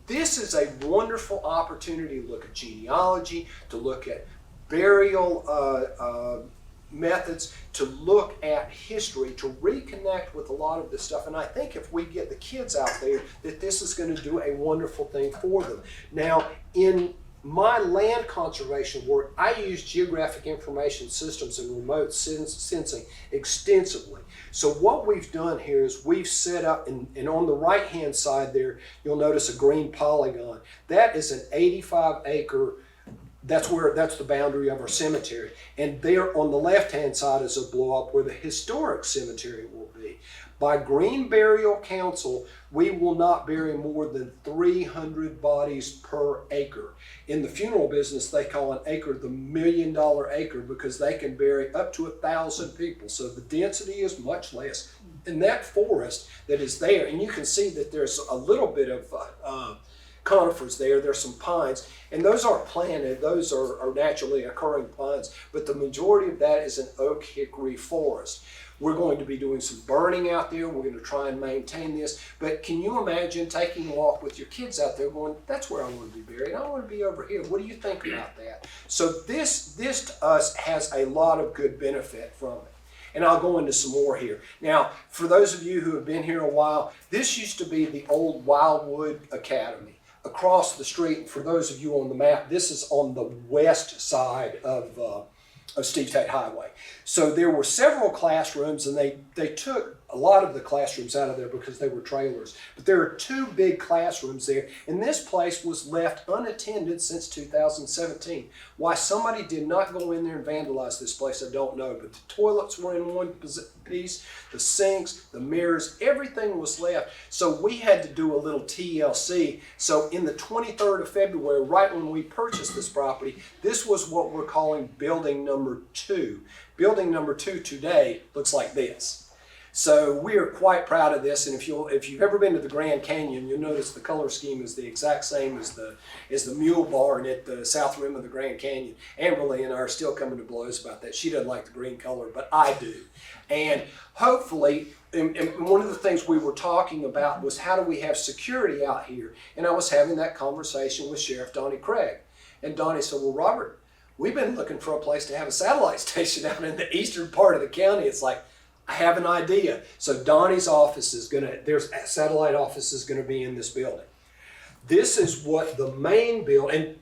This is a wonderful opportunity to look at genealogy, to look at burial methods, to look at history, to reconnect with a lot of this stuff. And I think if we get the kids out there, that this is going to do a wonderful thing for them. Now, in my land conservation work, I use geographic information systems and remote sensing extensively. So what we've done here is we've set up, and on the right-hand side there, you'll notice a green polygon. That is an 85-acre, that's the boundary of our cemetery. And there on the left-hand side is a blow-up where the historic cemetery will be. By Green Burial Council, we will not bury more than 300 bodies per acre. In the funeral business, they call an acre the $1 million acre because they can bury up to 1,000 people. So the density is much less. In that forest that is there, and you can see that there's a little bit of conifers there, there's some pines, and those aren't planted, those are naturally occurring pines, but the majority of that is an oak hickory forest. We're going to be doing some burning out there. We're going to try and maintain this. But can you imagine taking a walk with your kids out there going, that's where I want to be buried. I want to be over here. What do you think about that? So this to us has a lot of good benefit from it. And I'll go into some more here. Now, for those of you who have been here a while, this used to be the old Wildwood Academy. Across the street, and for those of you on the map, this is on the west side of Steve State Highway. So there were several classrooms, and they took a lot of the classrooms out of there because they were trailers. But there are 2 big classrooms there, and this place was left unattended since 2017. Why somebody did not go in there and vandalize this place, I don't know. But the toilets were in one piece, the sinks, the mirrors, everything was left. So we had to do a little TLC. So in the 23rd of February, right when we purchased this property, this was what we're calling building number 2. Building number 2 today looks like this. So we are quite proud of this, and if you've ever been to the Grand Canyon, you'll notice the color scheme is the exact same as the mule barn at the south rim of the Grand Canyon. Amberly and I are still coming to blows about that. She doesn't like the green color, but I do. And hopefully, and one of the things we were talking about was how do we have security out here? And I was having that conversation with Sheriff Donnie Craig. And Donnie said, well, Robert, we've been looking for a place to have a satellite station out in the eastern part of the county. It's like, I have an idea. So Donnie's office is there's a satellite office is gonna be in this building. This is what the main building, and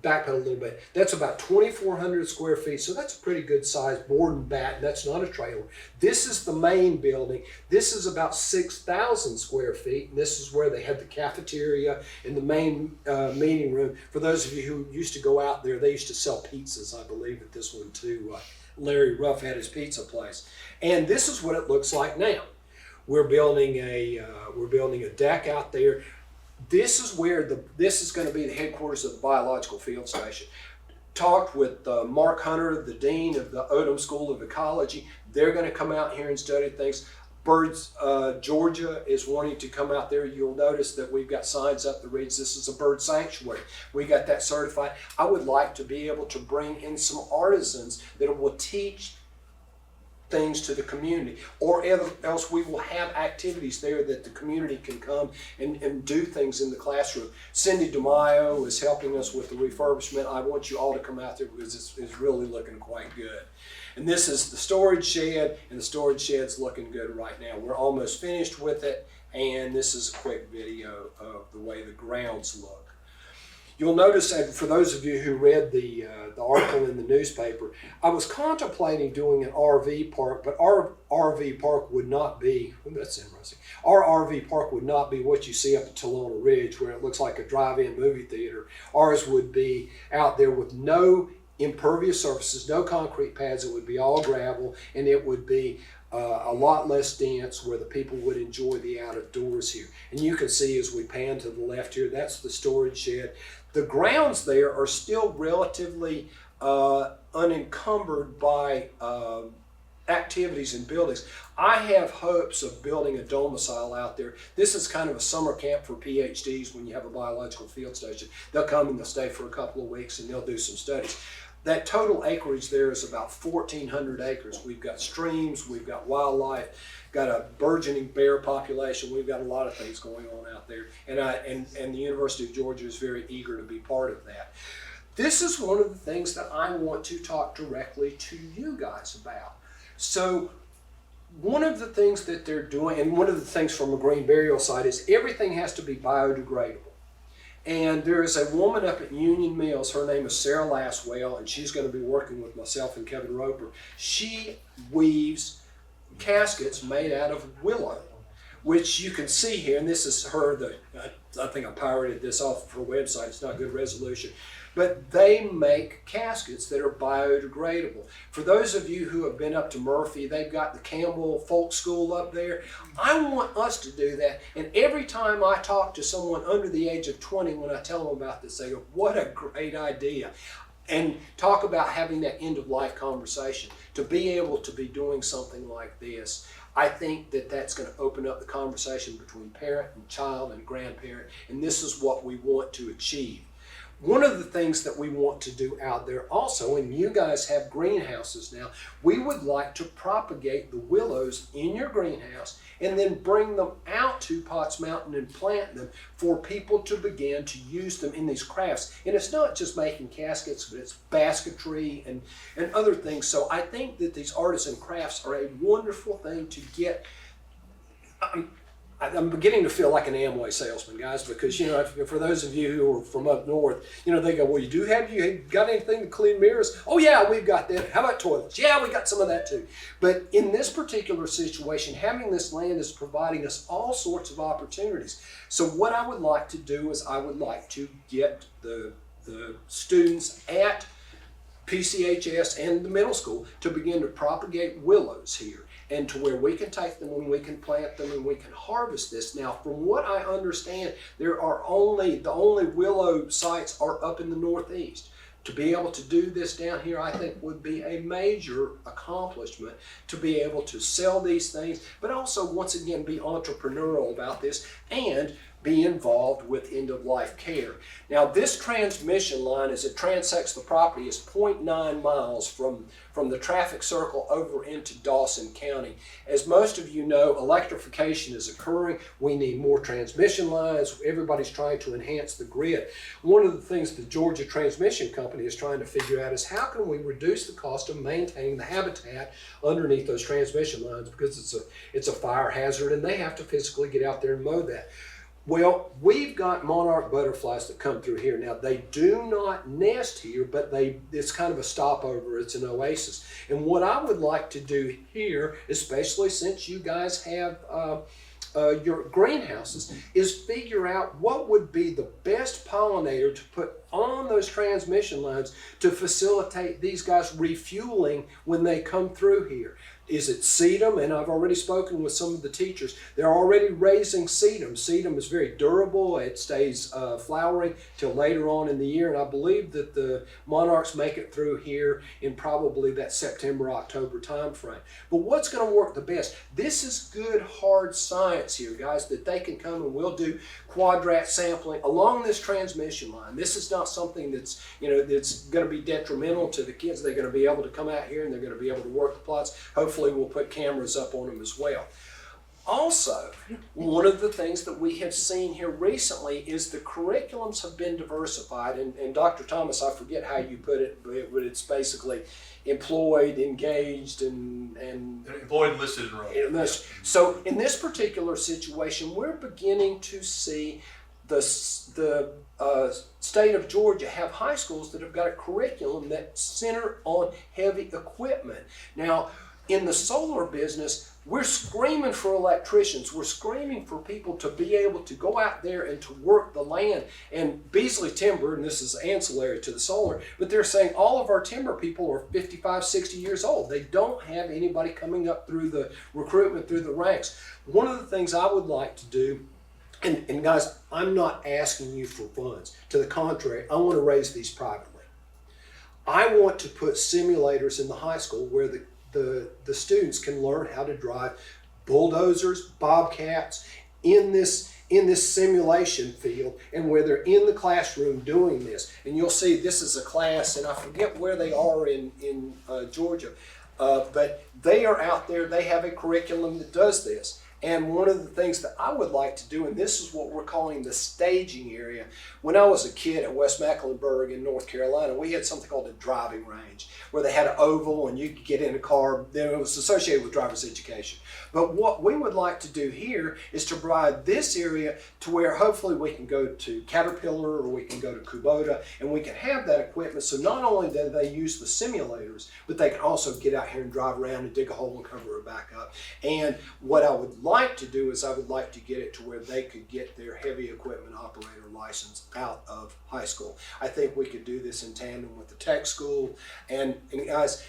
back up a little bit, that's about 2,400 square feet. So that's a pretty good size board and bat, and that's not a trailer. This is the main building. This is about 6,000 square feet. And this is where they had the cafeteria and the main meeting room. For those of you who used to go out there, they used to sell pizzas, I believe, at this one too. Larry Ruff had his pizza place. And this is what it looks like now. We're building a deck out there. This is where this is going to be the headquarters of the Biological Field Station. Talked with Mark Hunter, the dean of the Odom School of Ecology. They're going to come out here and study things. Birds, Georgia is wanting to come out there. You'll notice that we've got signs up that reads, this is a bird sanctuary. We got that certified. I would like to be able to bring in some artisans that will teach things to the community, or else we will have activities there that the community can come and do things in the classroom. Cindy DeMaio is helping us with the refurbishment. I want you all to come out there because it's really looking quite good. And this is the storage shed, and the storage shed's looking good right now. We're almost finished with it, and this is a quick video of the way the grounds look. You'll notice that for those of you who read the article in the newspaper, I was contemplating doing an RV park, but our RV park would not be, that's interesting, our RV park would not be what you see up at Talona Ridge where it looks like a drive-in movie theater. Ours would be out there with no impervious surfaces, no concrete pads. It would be all gravel, and it would be a lot less dense where the people would enjoy the out of doors here. And you can see as we pan to the left here, that's the storage shed. The grounds there are still relatively unencumbered by activities and buildings. I have hopes of building a domicile out there. This is kind of a summer camp for PhDs when you have a biological field station. They'll come and they'll stay for a couple of weeks and they'll do some studies. That total acreage there is about 1,400 acres. We've got streams, we've got wildlife, got a burgeoning bear population. We've got a lot of things going on out there. And the University of Georgia is very eager to be part of that. This is one of the things that I want to talk directly to you guys about. So one of the things that they're doing, and one of the things from a green burial site is everything has to be biodegradable. And there is a woman up at Union Mills, her name is Sarah Laswell, and she's going to be working with myself and Kevin Roper. She weaves caskets made out of willow, which you can see here, and this is her, I think I pirated this off of her website, it's not good resolution. But they make caskets that are biodegradable. For those of you who have been up to Murphy, they've got the Campbell Folk School up there. I want us to do that. And every time I talk to someone under the age of 20, when I tell them about this, they go, what a great idea. And talk about having that end of life conversation. To be able to be doing something like this, I think that that's going to open up the conversation between parent and child and grandparent. And this is what we want to achieve. One of the things that we want to do out there also, and you guys have greenhouses now, we would like to propagate the willows in your greenhouse and then bring them out to Potts Mountain and plant them for people to begin to use them in these crafts. And it's not just making caskets, but it's basketry and other things. So I think that these artisan crafts are a wonderful thing to get. I'm beginning to feel like an Amway salesman, guys, because, you know, for those of you who are from up north, you know, they go, well, you got anything to clean mirrors? Oh, yeah, we've got that. How about toilets? Yeah, we got some of that too. But in this particular situation, having this land is providing us all sorts of opportunities. So what I would like to do is I would like to get the students at PCHS and the middle school to begin to propagate willows here, and to where we can take them and we can plant them and we can harvest this. Now, from what I understand, the only willow sites are up in the Northeast. To be able to do this down here, I think would be a major accomplishment, to be able to sell these things, but also once again be entrepreneurial about this and be involved with end-of-life care. Now, this transmission line, as it transects the property, is 0.9 miles from the traffic circle over into Dawson County. As most of you know, electrification is occurring. We need more transmission lines. Everybody's trying to enhance the grid. One of the things the Georgia Transmission Company is trying to figure out is how can we reduce the cost of maintaining the habitat underneath those transmission lines, because it's a fire hazard and they have to physically get out there and mow that. Well, we've got monarch butterflies that come through here. Now, they do not nest here, but it's kind of a stopover. It's an oasis. And what I would like to do here, especially since you guys have your greenhouses, is figure out what would be the best pollinator to put on those transmission lines to facilitate these guys refueling when they come through here. Is it sedum? And I've already spoken with some of the teachers. They're already raising sedum. Sedum is very durable. It stays flowering till later on in the year. And I believe that the monarchs make it through here in probably that September, October time frame. But what's going to work the best? This is good hard science here, guys, that they can come and we'll do quadrat sampling along this transmission line. This is not something that's, that's going to be detrimental to the kids. They're going to be able to come out here and they're going to be able to work the plots. Hopefully we'll put cameras up on them as well. Also, one of the things that we have seen here recently is the curriculums have been diversified, and Dr. Thomas, I forget how you put it, but it's basically employed, engaged, and employed, enlisted, enrolled. So in this particular situation, we're beginning to see the state of Georgia have high schools that have got a curriculum that center on heavy equipment. Now, in the solar business, we're screaming for electricians. We're screaming for people to be able to go out there and to work the land. And Beasley Timber, and this is ancillary to the solar, but they're saying all of our timber people are 55, 60 years old. They don't have anybody coming up through the recruitment, through the ranks. One of the things I would like to do, and guys, I'm not asking you for funds. To the contrary, I want to raise these privately. I want to put simulators in the high school where the students can learn how to drive bulldozers, bobcats in this simulation field, and where they're in the classroom doing this. And you'll see this is a class, and I forget where they are in Georgia, but they are out there. They have a curriculum that does this. And one of the things that I would like to do, and this is what we're calling the staging area. When I was a kid at West Mecklenburg in North Carolina, we had something called a driving range, where they had an oval and you could get in a car. Then it was associated with driver's education. But what we would like to do here is to provide this area to where hopefully we can go to Caterpillar or we can go to Kubota, and we can have that equipment. So not only do they use the simulators, but they can also get out here and drive around and dig a hole and cover it back up. And what I would like to do is I would like to get it to where they could get their heavy equipment operator license out of high school. I think we could do this in tandem with the tech school. And guys,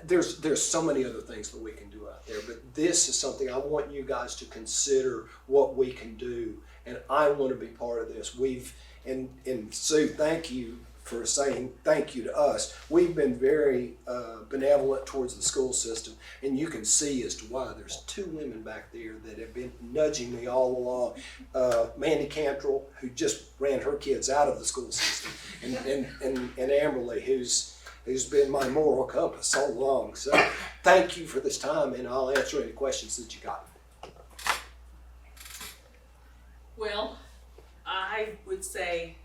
there's so many other things that we can do out there, but this is something I want you guys to consider what we can do, and I want to be part of this. And Sue, thank you for saying thank you to us. We've been very benevolent towards the school system, and you can see as to why. There's 2 women back there that have been nudging me all along. Mandy Cantrell, who just ran her kids out of the school system, and Amberly, who's been my moral compass so long. So thank you for this time, and I'll answer any questions that you got. Well, I would say,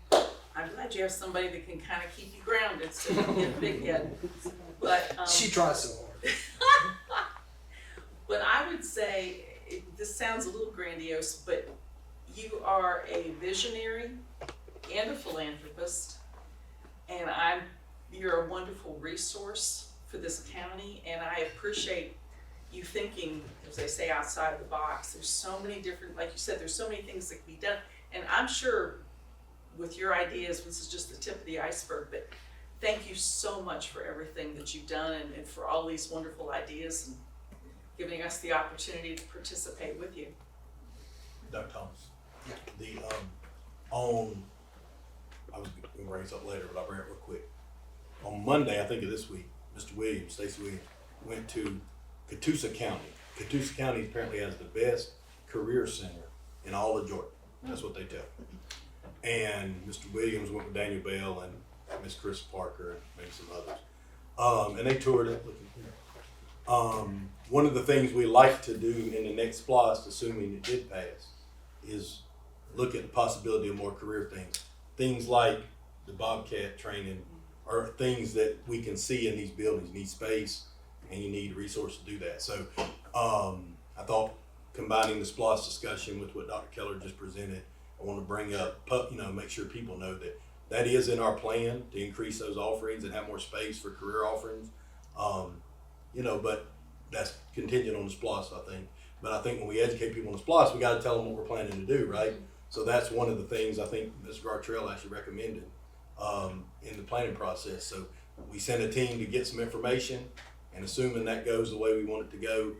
I'm glad you have somebody that can kind of keep you grounded so you don't get a big head. But She tries so hard. But I would say, this sounds a little grandiose, but you are a visionary and a philanthropist, and you're a wonderful resource for this county, and I appreciate you thinking, as they say, outside of the box. There's so many different, like you said, there's so many things that can be done, and I'm sure with your ideas, this is just the tip of the iceberg, but thank you so much for everything that you've done and for all these wonderful ideas and giving us the opportunity to participate with you. Dr. Thomas. Yeah. I was going to bring this up later, but I'll bring it real quick. On Monday, I think of this week, Mr. Williams, Stacey Williams, went to Catoosa County. Catoosa County apparently has the best career center in all of Georgia. That's what they tell me. And Mr. Williams went with Daniel Bell and Miss Chris Parker and maybe some others. And they toured it. One of the things we like to do in the next ESPLOST, assuming it did pass, is look at the possibility of more career things. Things like the Bobcat training are things that we can see in these buildings. You need space and you need resources to do that. So I thought combining the ESPLOST discussion with what Dr. Keller just presented, I want to bring up, make sure people know that that is in our plan to increase those offerings and have more space for career offerings. But that's contingent on the ESPLOST, I think. But I think when we educate people on the ESPLOST, we got to tell them what we're planning to do, right? So that's one of the things I think Mr. Gartrell actually recommended in the planning process. So we send a team to get some information, and assuming that goes the way we want it to go,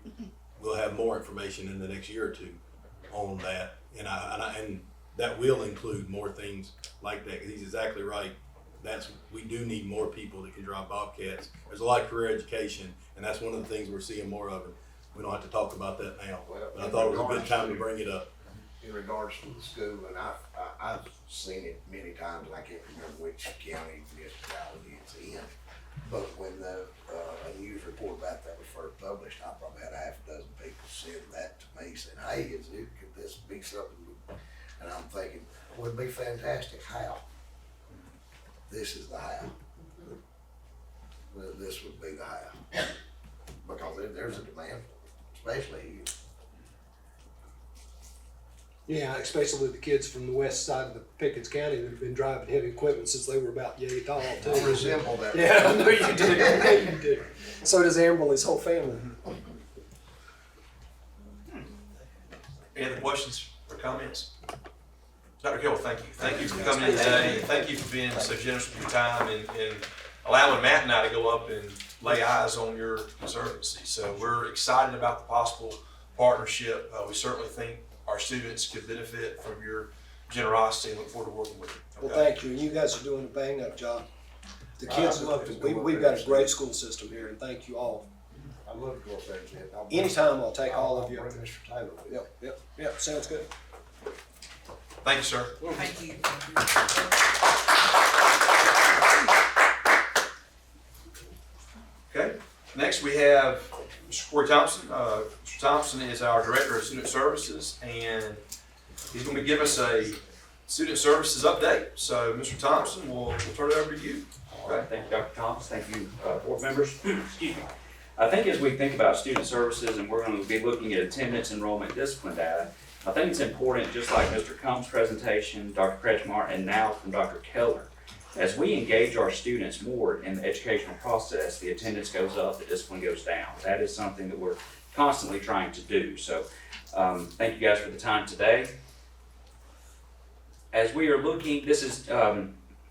we'll have more information in the next year or 2 on that. And that will include more things like that, because he's exactly right. We do need more people that can drive Bobcats. There's a lot of career education, and that's one of the things we're seeing more of. And we don't have to talk about that now, but I thought it was a good time to bring it up. In regards to the school, and I've seen it many times, and I can't remember which county municipality it's in. But when the a news report about that was first published, I probably had a half a dozen people send that to me, saying, "Hey, could this be something?" And I'm thinking, well, it'd be fantastic. How? This is the how. This would be the how, because there's a demand for it, especially here. Yeah, especially the kids from the west side of the Pickens County that have been driving heavy equipment since they were about yay tall too. I resemble that. Yeah, I know you do. I know you do. So does Amberly's whole family. Any other questions or comments? Dr. Keller, thank you. Thank you for coming in today. Thank you for being so generous with your time and allowing Matt and I to go up and lay eyes on your conservancy. So we're excited about the possible partnership. We certainly think our students could benefit from your generosity and look forward to working with you. Well, thank you. And you guys are doing a bang up job. The kids, we've got a great school system here, and thank you all. I love to go up there and see it. Anytime I'll take all of you. Bring Mr. Taylor with me. Yep, sounds good. Thank you, sir. Thank you. Okay, next we have Mr. Corey Thompson. Mr. Thompson is our Director of Student Services, and he's going to giving us a Student Services update. So, Mr. Thompson, we'll turn it over to you. All right, thank you, Dr. Thomas. Thank you, board members. Excuse me. I think as we think about student services and we're going to be looking at attendance, enrollment, discipline data, I think it's important, just like Mr. Combs' presentation, Dr. Kretschmar, and now from Dr. Keller, as we engage our students more in the educational process, the attendance goes up, the discipline goes down. That is something that we're constantly trying to do. So thank you guys for the time today. As we are looking, this is,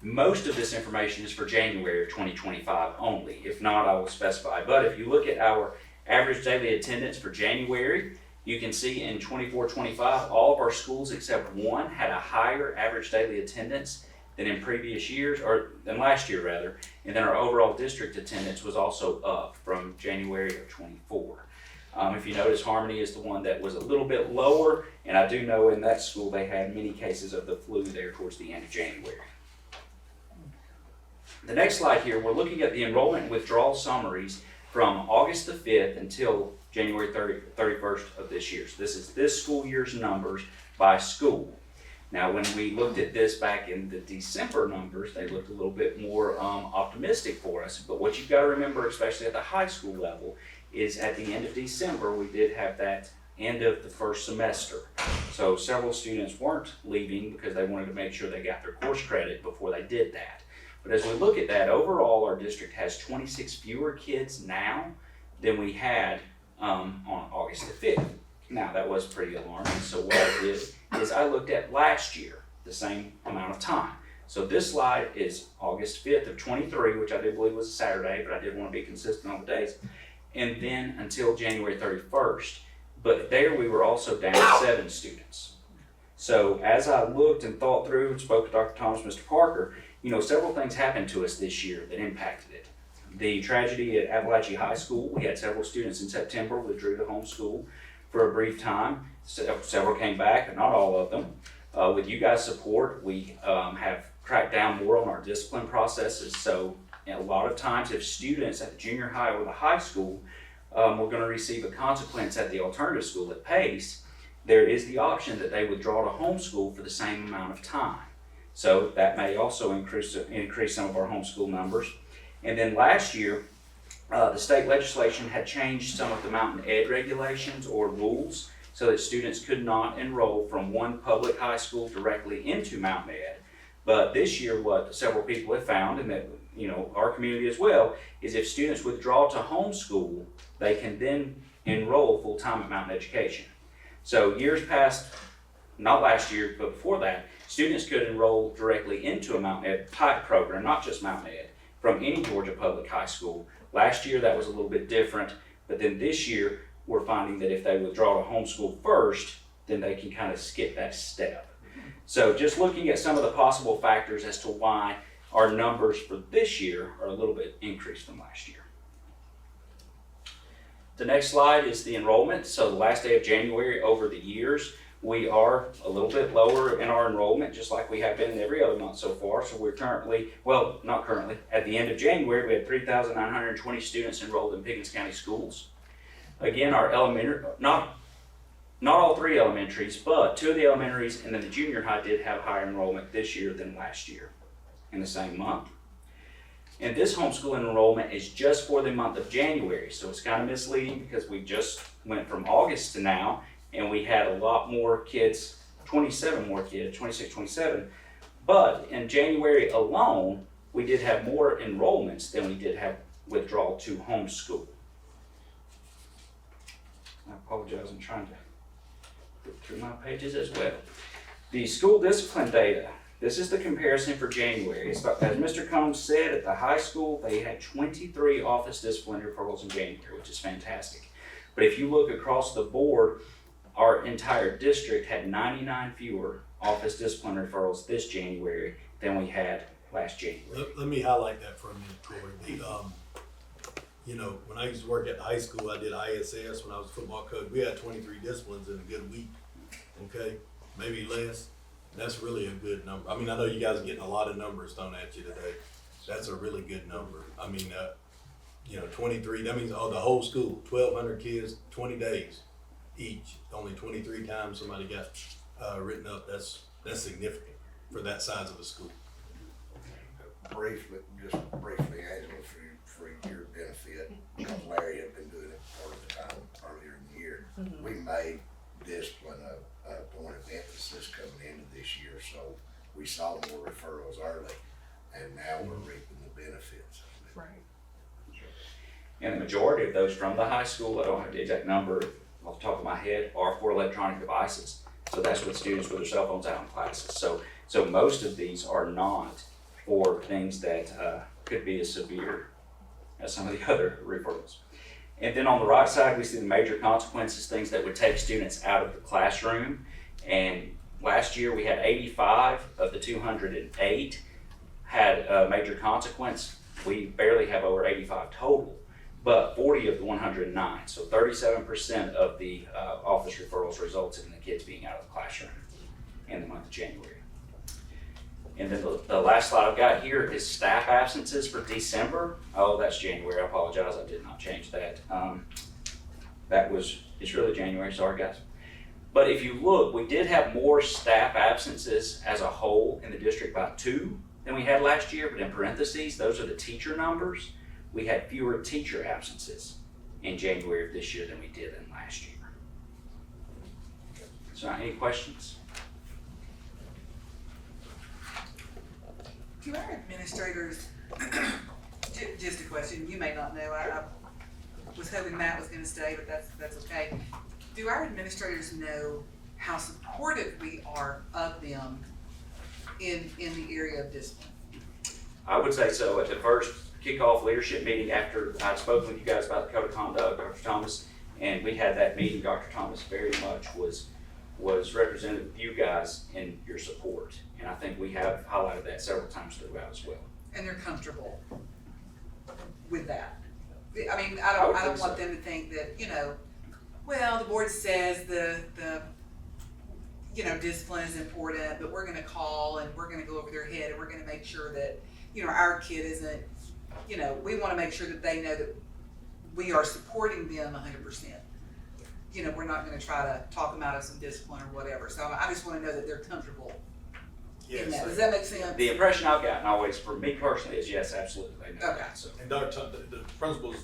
most of this information is for January of 2025 only. If not, I will specify. But if you look at our average daily attendance for January, you can see in 24-25, all of our schools except one had a higher average daily attendance than in previous years, or than last year rather. And then our overall district attendance was also up from January of 24. If you notice, Harmony is the one that was a little bit lower, and I do know in that school they had many cases of the flu there towards the end of January. The next slide here, we're looking at the enrollment and withdrawal summaries from August the 5th until January 31st of this year. So this is this school year's numbers by school. Now, when we looked at this back in the December numbers, they looked a little bit more optimistic for us. But what you've got to remember, especially at the high school level, is at the end of December, we did have that end of the first semester. So several students weren't leaving because they wanted to make sure they got their course credit before they did that. But as we look at that, overall, our district has 26 fewer kids now than we had on August the 5th. Now, that was pretty alarming. So what I did is I looked at last year, the same amount of time. So this slide is August 5th of 23, which I did believe was a Saturday, but I did want to be consistent on the days. And then until January 31st. But there we were also down 7 students. So as I looked and thought through and spoke to Dr. Thomas, Mr. Parker, you know, several things happened to us this year that impacted it. The tragedy at Appalachia High School, we had several students in September withdrew to homeschool for a brief time. Several came back, but not all of them. With you guys' support, we have cracked down more on our discipline processes. So a lot of times if students at the junior high or the high school were going to receive a consequence at the alternative school at Pace, there is the option that they withdraw to homeschool for the same amount of time. So that may also increase some of our homeschool numbers. And then last year, the state legislation had changed some of the Mountain Ed regulations or rules so that students could not enroll from one public high school directly into Mountain Ed. But this year, what several people have found, and that our community as well, is if students withdraw to homeschool, they can then enroll full-time at Mountain Education. So years past, not last year, but before that, students could enroll directly into a Mountain Ed type program, not just Mountain Ed, from any Georgia public high school. Last year that was a little bit different, but then this year we're finding that if they withdraw to homeschool first, then they can kind of skip that step. So just looking at some of the possible factors as to why our numbers for this year are a little bit increased from last year. The next slide is the enrollment. So the last day of January over the years, we are a little bit lower in our enrollment, just like we have been every other month so far. So we're currently, well, not currently, at the end of January, we had 3,920 students enrolled in Pickens County schools. Again, our elementary, not all 3 elementaries, but 2 of the elementaries and then the junior high did have higher enrollment this year than last year in the same month. And this homeschool enrollment is just for the month of January. So it's kind of misleading because we just went from August to now, and we had a lot more kids, 26, 27. But in January alone, we did have more enrollments than we did have withdrawal to homeschool. I apologize, I'm trying to get through my pages as well. The school discipline data, this is the comparison for January. As Mr. Combs said, at the high school, they had 23 office discipline referrals in January, which is fantastic. But if you look across the board, our entire district had 99 fewer office discipline referrals this January than we had last January. Let me highlight that for a minute, Corey. When I used to work at the high school, I did ISS when I was a football coach. We had 23 disciplines in a good week, okay? Maybe less. That's really a good number. I mean, I know you guys are getting a lot of numbers thrown at you today. That's a really good number. I mean, 23, that means the whole school, 1,200 kids, 20 days. each. Only 23 times somebody got written up. That's significant for that size of a school. Briefly, Angela, for your benefit, because Larry had been doing it part of the time earlier in the year. We made discipline a point of emphasis coming into this year, so we saw more referrals early, and now we're reaping the benefits of it. Right. And the majority of those from the high school, I don't have the exact number off the top of my head, are for electronic devices. So that's with students with their cell phones out in classes. So most of these are not for things that could be as severe as some of the other referrals. And then on the right side, we see the major consequences, things that would take students out of the classroom. And last year we had 85 of the 208 had a major consequence. We barely have over 85 total, but 40 of the 109. So 37% of the office referrals resulted in the kids being out of the classroom in the month of January. And then the last slide I've got here is staff absences for December. Oh, that's January. I apologize. I did not change that. It's really January. Sorry, guys. But if you look, we did have more staff absences as a whole in the district by 2 than we had last year. But in parentheses, those are the teacher numbers. We had fewer teacher absences in January of this year than we did in last year. So any questions? Do our administrators, just a question, you may not know, I was hoping Matt was gonna stay, but that's okay. Do our administrators know how supportive we are of them in the area of discipline? I would say so. At the first kickoff leadership meeting after I spoke with you guys about the code of conduct, Dr. Thomas, and we had that meeting, Dr. Thomas very much was represented with you guys in your support. And I think we have highlighted that several times throughout as well. And they're comfortable with that. I mean, I don't want them to think that, well, the board says the discipline is important, but we're gonna call and we're gonna go over their head and we're gonna make sure that, our kid isn't, we wanna make sure that they know that we are supporting them 100%. We're not gonna try to talk them out of some discipline or whatever. So I just wanna know that they're comfortable in that. Does that make sense? The impression I've gotten always, for me personally, is yes, absolutely. They know that. So. And the principals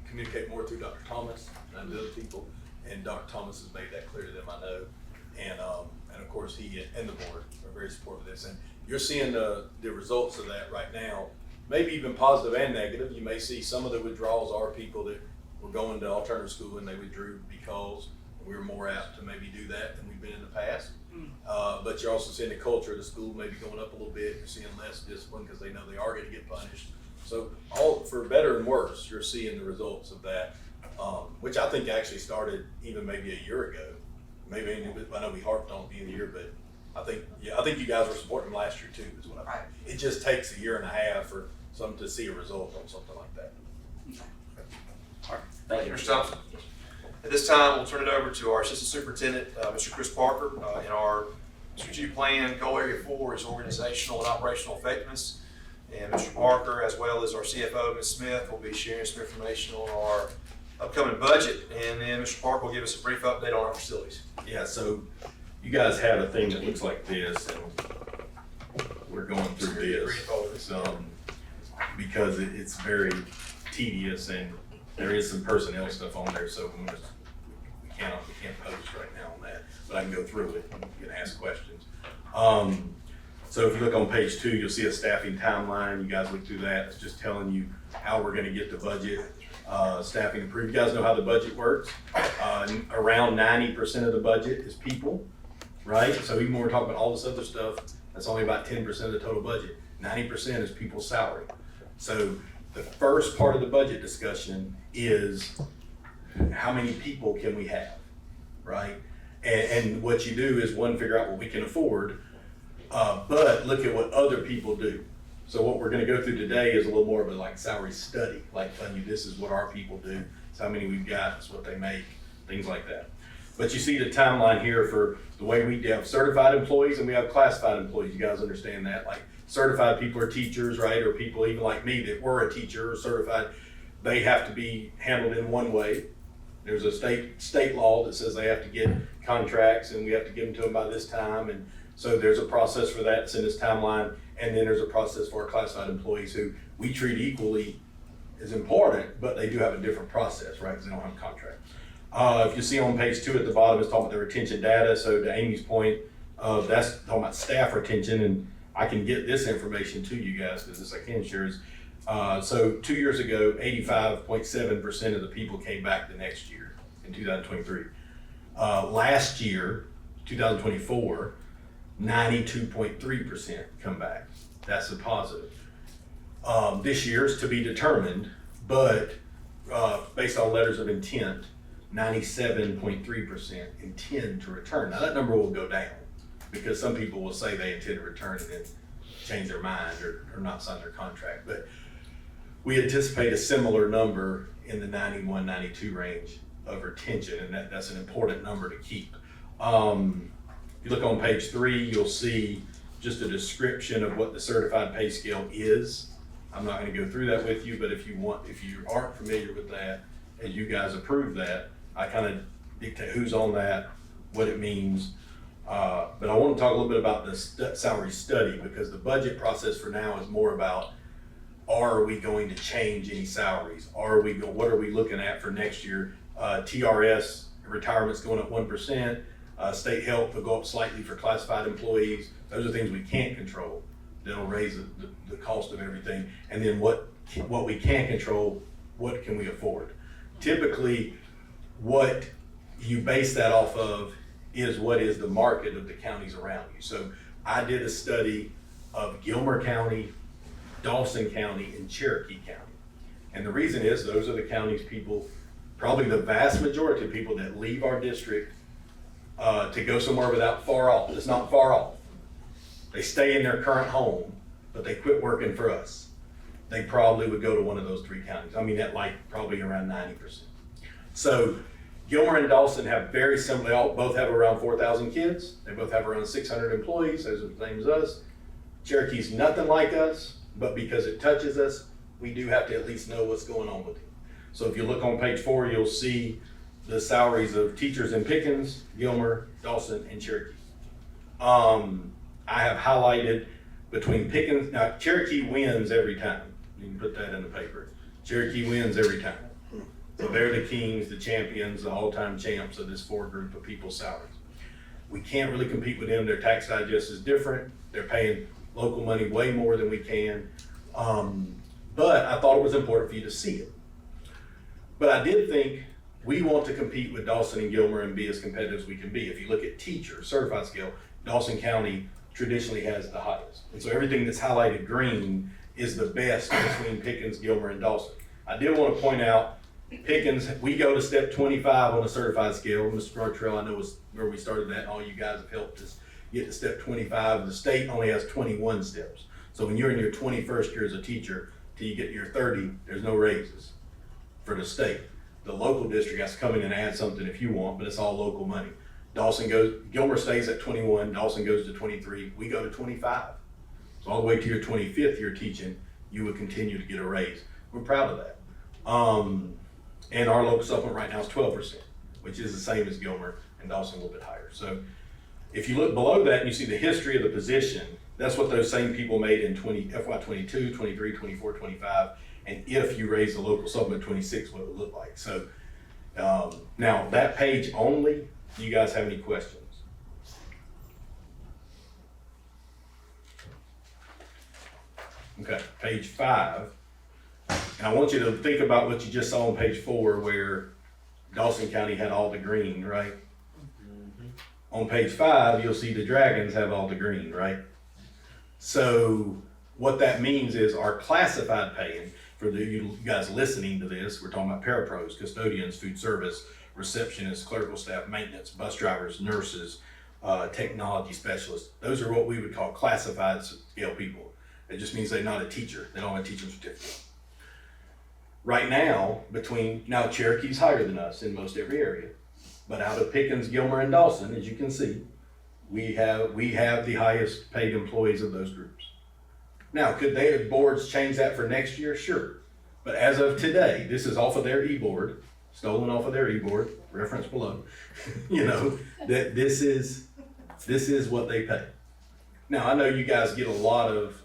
communicate more through Dr. Thomas than the other people, and Dr. Thomas has made that clear to them, I know. And of course, he and the board are very supportive of this. And you're seeing the results of that right now, maybe even positive and negative. You may see some of the withdrawals are people that were going to alternative school and they withdrew because we were more apt to maybe do that than we've been in the past. But you're also seeing the culture of the school maybe going up a little bit. You're seeing less discipline because they know they are going to get punished. So all for better and worse, you're seeing the results of that, which I think actually started even maybe a year ago. Maybe I know we harped on it being a year, but I think you guys were supporting them last year too. Is what I think. It just takes a year and a half for some to see a result on something like that. All right, thank you, Mr. Thompson. At this time, we'll turn it over to our Assistant Superintendent, Mr. Chris Parker. In our strategic plan, goal area 4 is organizational and operational effectiveness. And Mr. Parker, as well as our CFO, Ms. Smith, will be sharing some information on our upcoming budget. And then Mr. Parker will give us a brief update on our facilities. Yeah, so you guys have a thing that looks like this, and we're going through this because it's very tedious, and there is some personnel stuff on there, so we can't post right now on that, but I can go through it and you can ask questions. So if you look on page 2, you'll see a staffing timeline. You guys look through that. It's just telling you how we're going to get the budget staffing improved. You guys know how the budget works. Around 90% of the budget is people, right? So even when we're talking about all this other stuff, that's only about 10% of the total budget. 90% is people's salary. So the first part of the budget discussion is how many people can we have, right? And what you do is figure out what we can afford, but look at what other people do. So what we're gonna go through today is a little more of a salary study, telling you this is what our people do, it's how many we've got, it's what they make, things like that. But you see the timeline here for the way we have certified employees and we have classified employees. You guys understand that? Certified people are teachers, right? Or people even like me that were a teacher or certified, they have to be handled in one way. There's a state law that says they have to get contracts and we have to give them to them by this time. And so there's a process for that. It's in this timeline. And then there's a process for our classified employees who we treat equally as important, but they do have a different process, right? Because they don't have a contract. If you see on page 2 at the bottom, it's talking about the retention data. So to Amy's point, that's talking about staff retention, and I can get this information to you guys because this I can share. So 2 years ago, 85.7% of the people came back the next year in 2023. Last year, 2024, 92.3% come back. That's a positive. This year is to be determined, but based on letters of intent, 97.3% intend to return. Now that number will go down because some people will say they intend to return and then change their mind or not sign their contract. But we anticipate a similar number in the 91, 92 range of retention, and that's an important number to keep. If you look on page 3, you'll see just a description of what the certified pay scale is. I'm not going to go through that with you, but if you aren't familiar with that, and you guys approve that, I kind of dictate who's on that, what it means. But I want to talk a little bit about the salary study, because the budget process for now is more about, are we going to change any salaries? What are we looking at for next year? TRS retirement's going up 1%. State health will go up slightly for classified employees. Those are things we can't control. That'll raise the cost of everything. And then what we can control, what can we afford? Typically, what you base that off of is what is the market of the counties around you. So I did a study of Gilmer County, Dawson County, and Cherokee County. And the reason is those are the counties people, probably the vast majority of people that leave our district to go somewhere without far off. It's not far off. They stay in their current home, but they quit working for us. They probably would go to one of those 3 counties. I mean, at like probably around 90%. So Gilmer and Dawson have very similar, they both have around 4,000 kids. They both have around 600 employees. Those are the same as us. Cherokee's nothing like us, but because it touches us, we do have to at least know what's going on with it. So if you look on page 4, you'll see the salaries of teachers in Pickens, Gilmer, Dawson, and Cherokee. I have highlighted between Pickens, now Cherokee wins every time. You can put that in the paper. Cherokee wins every time. So they're the kings, the champions, the all-time champs of this 4 group of people's salaries. We can't really compete with them. Their tax digest is different. They're paying local money way more than we can. But I thought it was important for you to see it. But I did think we want to compete with Dawson and Gilmer and be as competitive as we can be. If you look at teacher, certified scale, Dawson County traditionally has the highest. And so everything that's highlighted green is the best between Pickens, Gilmer, and Dawson. I did want to point out, Pickens, we go to step 25 on a certified scale. Mr. Gartrell, I know was where we started that, and all you guys have helped us get to step 25. The state only has 21 steps. So when you're in your 21st year as a teacher, till you get to your 30, there's no raises for the state. The local district has to come in and add something if you want, but it's all local money. Gilmer stays at 21, Dawson goes to 23, we go to 25. So all the way to your 25th year teaching, you would continue to get a raise. We're proud of that. And our local supplement right now is 12%, which is the same as Gilmer, and Dawson a little bit higher. So if you look below that and you see the history of the position, that's what those same people made in FY22, 23, 24, 25, and if you raise the local supplement 26, what it would look like. So now that page only, do you guys have any questions? Okay, page 5. And I want you to think about what you just saw on page 4 where Dawson County had all the green, right? Mm-hmm. On page 5, you'll see the Dragons have all the green, right? So what that means is our classified pay, and for you guys listening to this, we're talking about parapros, custodians, food service, receptionists, clerical staff, maintenance, bus drivers, nurses, technology specialists. Those are what we would call classified scale people. It just means they're not a teacher. They don't have a teaching certificate. Right now, Cherokee's higher than us in most every area, but out of Pickens, Gilmer, and Dawson, as you can see, we have the highest paid employees of those groups. Now, could the boards change that for next year? Sure. But as of today, this is off of their e-board, stolen off of their e-board, reference below, you know, that this is what they pay. Now, I know you guys get a lot of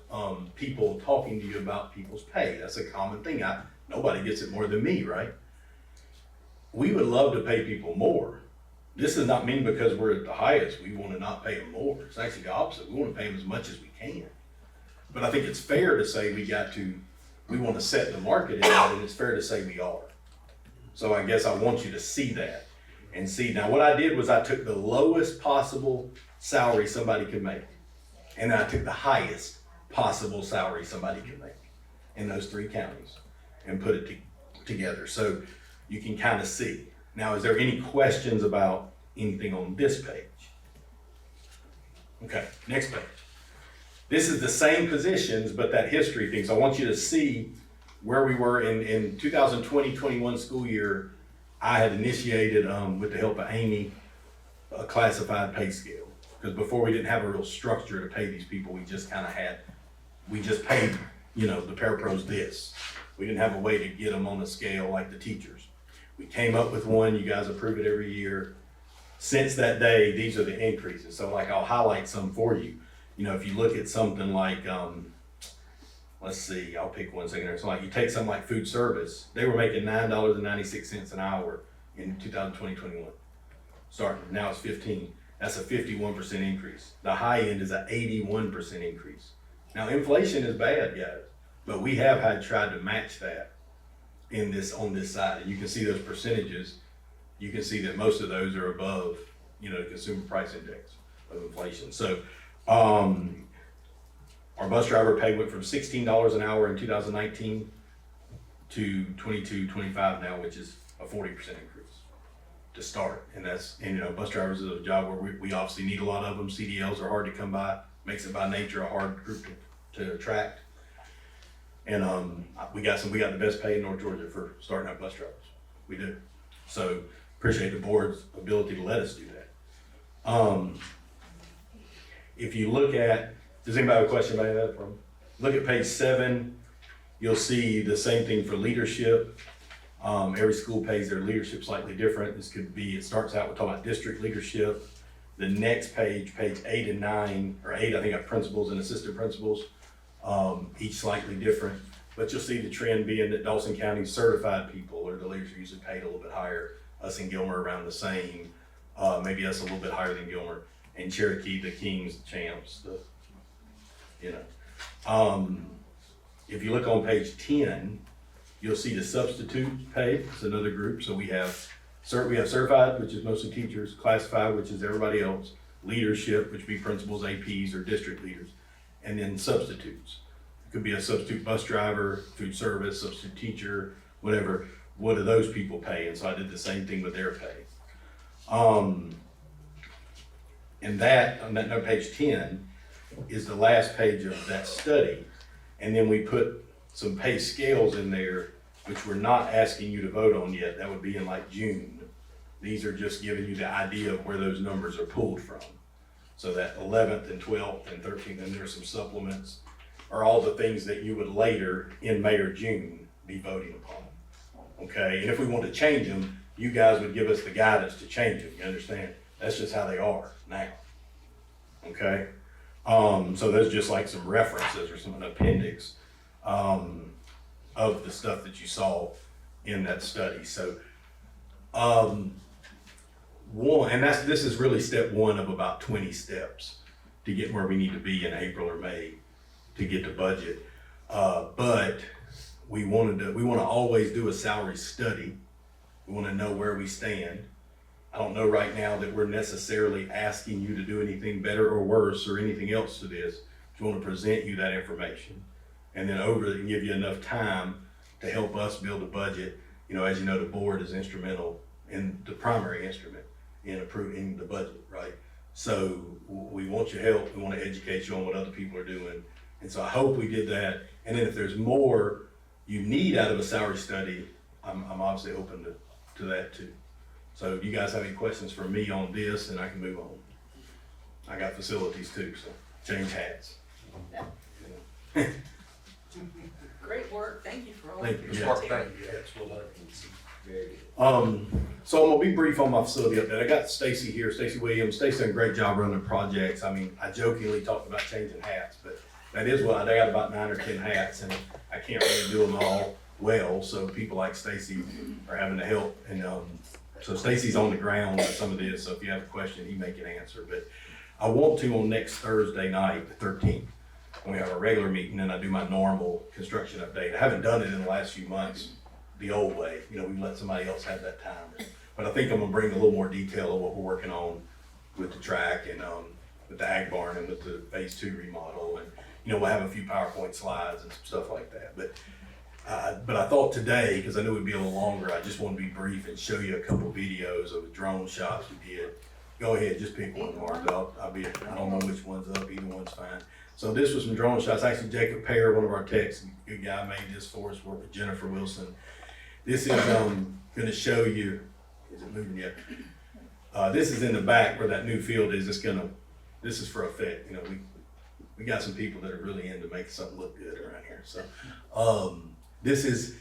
people talking to you about people's pay. That's a common thing. Nobody gets it more than me, right? We would love to pay people more. This does not mean because we're at the highest, we want to not pay them more. It's actually the opposite. We want to pay them as much as we can. But I think it's fair to say we want to set the market in that, and it's fair to say we are. So I guess I want you to see that and see. Now what I did was I took the lowest possible salary somebody could make, and then I took the highest possible salary somebody could make in those 3 counties and put it together. So you can kind of see. Now, is there any questions about anything on this page? Okay, next page. This is the same positions, but that history thing. So I want you to see where we were in 2020-21 school year. I had initiated, with the help of Amy, a classified pay scale. Because before we didn't have a real structure to pay these people, we just paid, you know, the parapros this. We didn't have a way to get them on a scale like the teachers. We came up with one, you guys approve it every year. Since that day, these are the increases. So like I'll highlight some for you. You know, if you look at something like, let's see, I'll pick one second here. So like you take something like food service, they were making $9.96 an hour in 2020-21. Starting, now it's 15. That's a 51% increase. The high end is an 81% increase. Now inflation is bad, guys, but we have tried to match that on this side. And you can see those percentages. You can see that most of those are above, you know, the consumer price index of inflation. So our bus driver pay went from $16 an hour in 2019 to $22.25 now, which is a 40% increase to start. And you know, bus drivers is a job where we obviously need a lot of them. CDLs are hard to come by, makes it by nature a hard group to attract. And we got the best pay in North Georgia for starting out bus drivers. We do. So appreciate the board's ability to let us do that. If you look at, does anybody have a question about that? Look at page 7. You'll see the same thing for leadership. Every school pays their leadership slightly different. This could be, it starts out, we're talking about district leadership. The next page 8 and 9, or 8, I think, are principals and assistant principals. Each slightly different, but you'll see the trend being that Dawson County certified people, or the leaders are usually paid a little bit higher. Us and Gilmer around the same, maybe us a little bit higher than Gilmer. And Cherokee, the kings, the champs, you know. If you look on page 10, you'll see the substitute pay. It's another group. So we have certified, which is mostly teachers, classified, which is everybody else, leadership, which would be principals, APs, or district leaders, and then substitutes. It could be a substitute bus driver, food service, substitute teacher, whatever. What do those people pay? And so I did the same thing with their pay. And that, on that note, page 10, is the last page of that study. And then we put some pay scales in there, which we're not asking you to vote on yet. That would be in like June. These are just giving you the idea of where those numbers are pulled from. So that 11th and 12th and 13th, and there's some supplements, are all the things that you would later in May or June be voting upon. Okay, and if we want to change them, you guys would give us the guidance to change them, you understand? That's just how they are now. Okay, so there's just like some references or some appendix of the stuff that you saw in that study. So this is really step 1 of about 20 steps to get where we need to be in April or May to get the budget. But we want to always do a salary study. We want to know where we stand. I don't know right now that we're necessarily asking you to do anything better or worse or anything else to this. We want to present you that information, and then give you enough time to help us build a budget. You know, as you know, the board is instrumental in the primary instrument in approving the budget, right? So we want your help. We want to educate you on what other people are doing. And so I hope we did that. And then if there's more you need out of a salary study, I'm obviously open to that too. So if you guys have any questions for me on this, then I can move on. I got facilities too, so change hats. Great work. Thank you for all Thank of you. your Yeah. time. Thank you. Very good. So I'm gonna be brief on my facility update. I got Stacy here, Stacy Williams. Stacy done a great job running projects. I mean, I jokingly talked about changing hats, but that is what I got about 9 or 10 hats, and I can't really do them all well. So people like Stacy are having to help, and so Stacy's on the ground with some of this. So if you have a question, he may can answer. But I want to on next Thursday night, the 13th, when we have a regular meeting, and I do my normal construction update. I haven't done it in the last few months the old way. You know, we let somebody else have that time. But I think I'm gonna bring a little more detail of what we're working on with the track and with the ag barn and with the phase 2 remodel. And, you know, we'll have a few PowerPoint slides and some stuff like that. But I thought today, because I knew it'd be a little longer, I just want to be brief and show you a couple videos of the drone shots we did. Go ahead, just pick one, Mark. I don't know which one's up, either one's fine. So this was some drone shots. Actually, Jacob Pear, one of our techs, good guy, made this for us, worked with Jennifer Wilson. This is gonna show you, is it moving yet? This is in the back where that new field is. This is for effect. You know, we got some people that are really into making something look good around here. So this is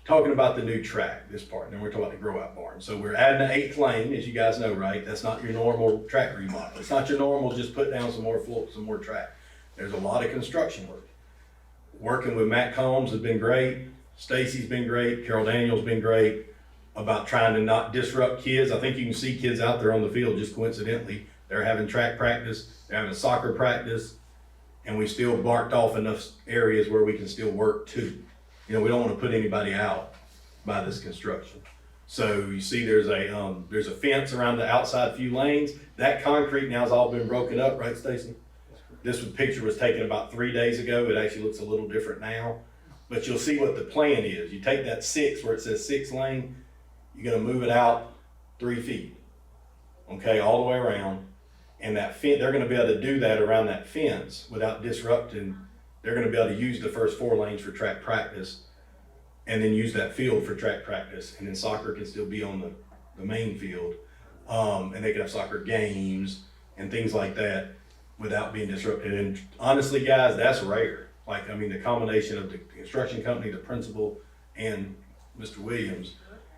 talking about the new track, this part, and then we're talking about the grow out barn. So we're adding an 8th lane, as you guys know, right? That's not your normal track remodel. It's not your normal just put down some more floor, some more track. There's a lot of construction work. Working with Matt Combs has been great. Stacy's been great. Carol Daniels been great about trying to not disrupt kids. I think you can see kids out there on the field just coincidentally. They're having track practice, they're having soccer practice, and we still marked off enough areas where we can still work too. You know, we don't want to put anybody out by this construction. So you see there's a fence around the outside few lanes. That concrete now has all been broken up, right, Stacy? This picture was taken about 3 days ago. It actually looks a little different now. But you'll see what the plan is. You take that 6 where it says 6 lane, you're gonna move it out 3 feet. Okay, all the way around. And that fence, they're gonna be able to do that around that fence without disrupting. They're gonna be able to use the first 4 lanes for track practice and then use that field for track practice. And then soccer can still be on the main field. And they can have soccer games and things like that without being disrupted. And honestly, guys, that's rare. Like, I mean, the combination of the construction company, the principal, and Mr. Williams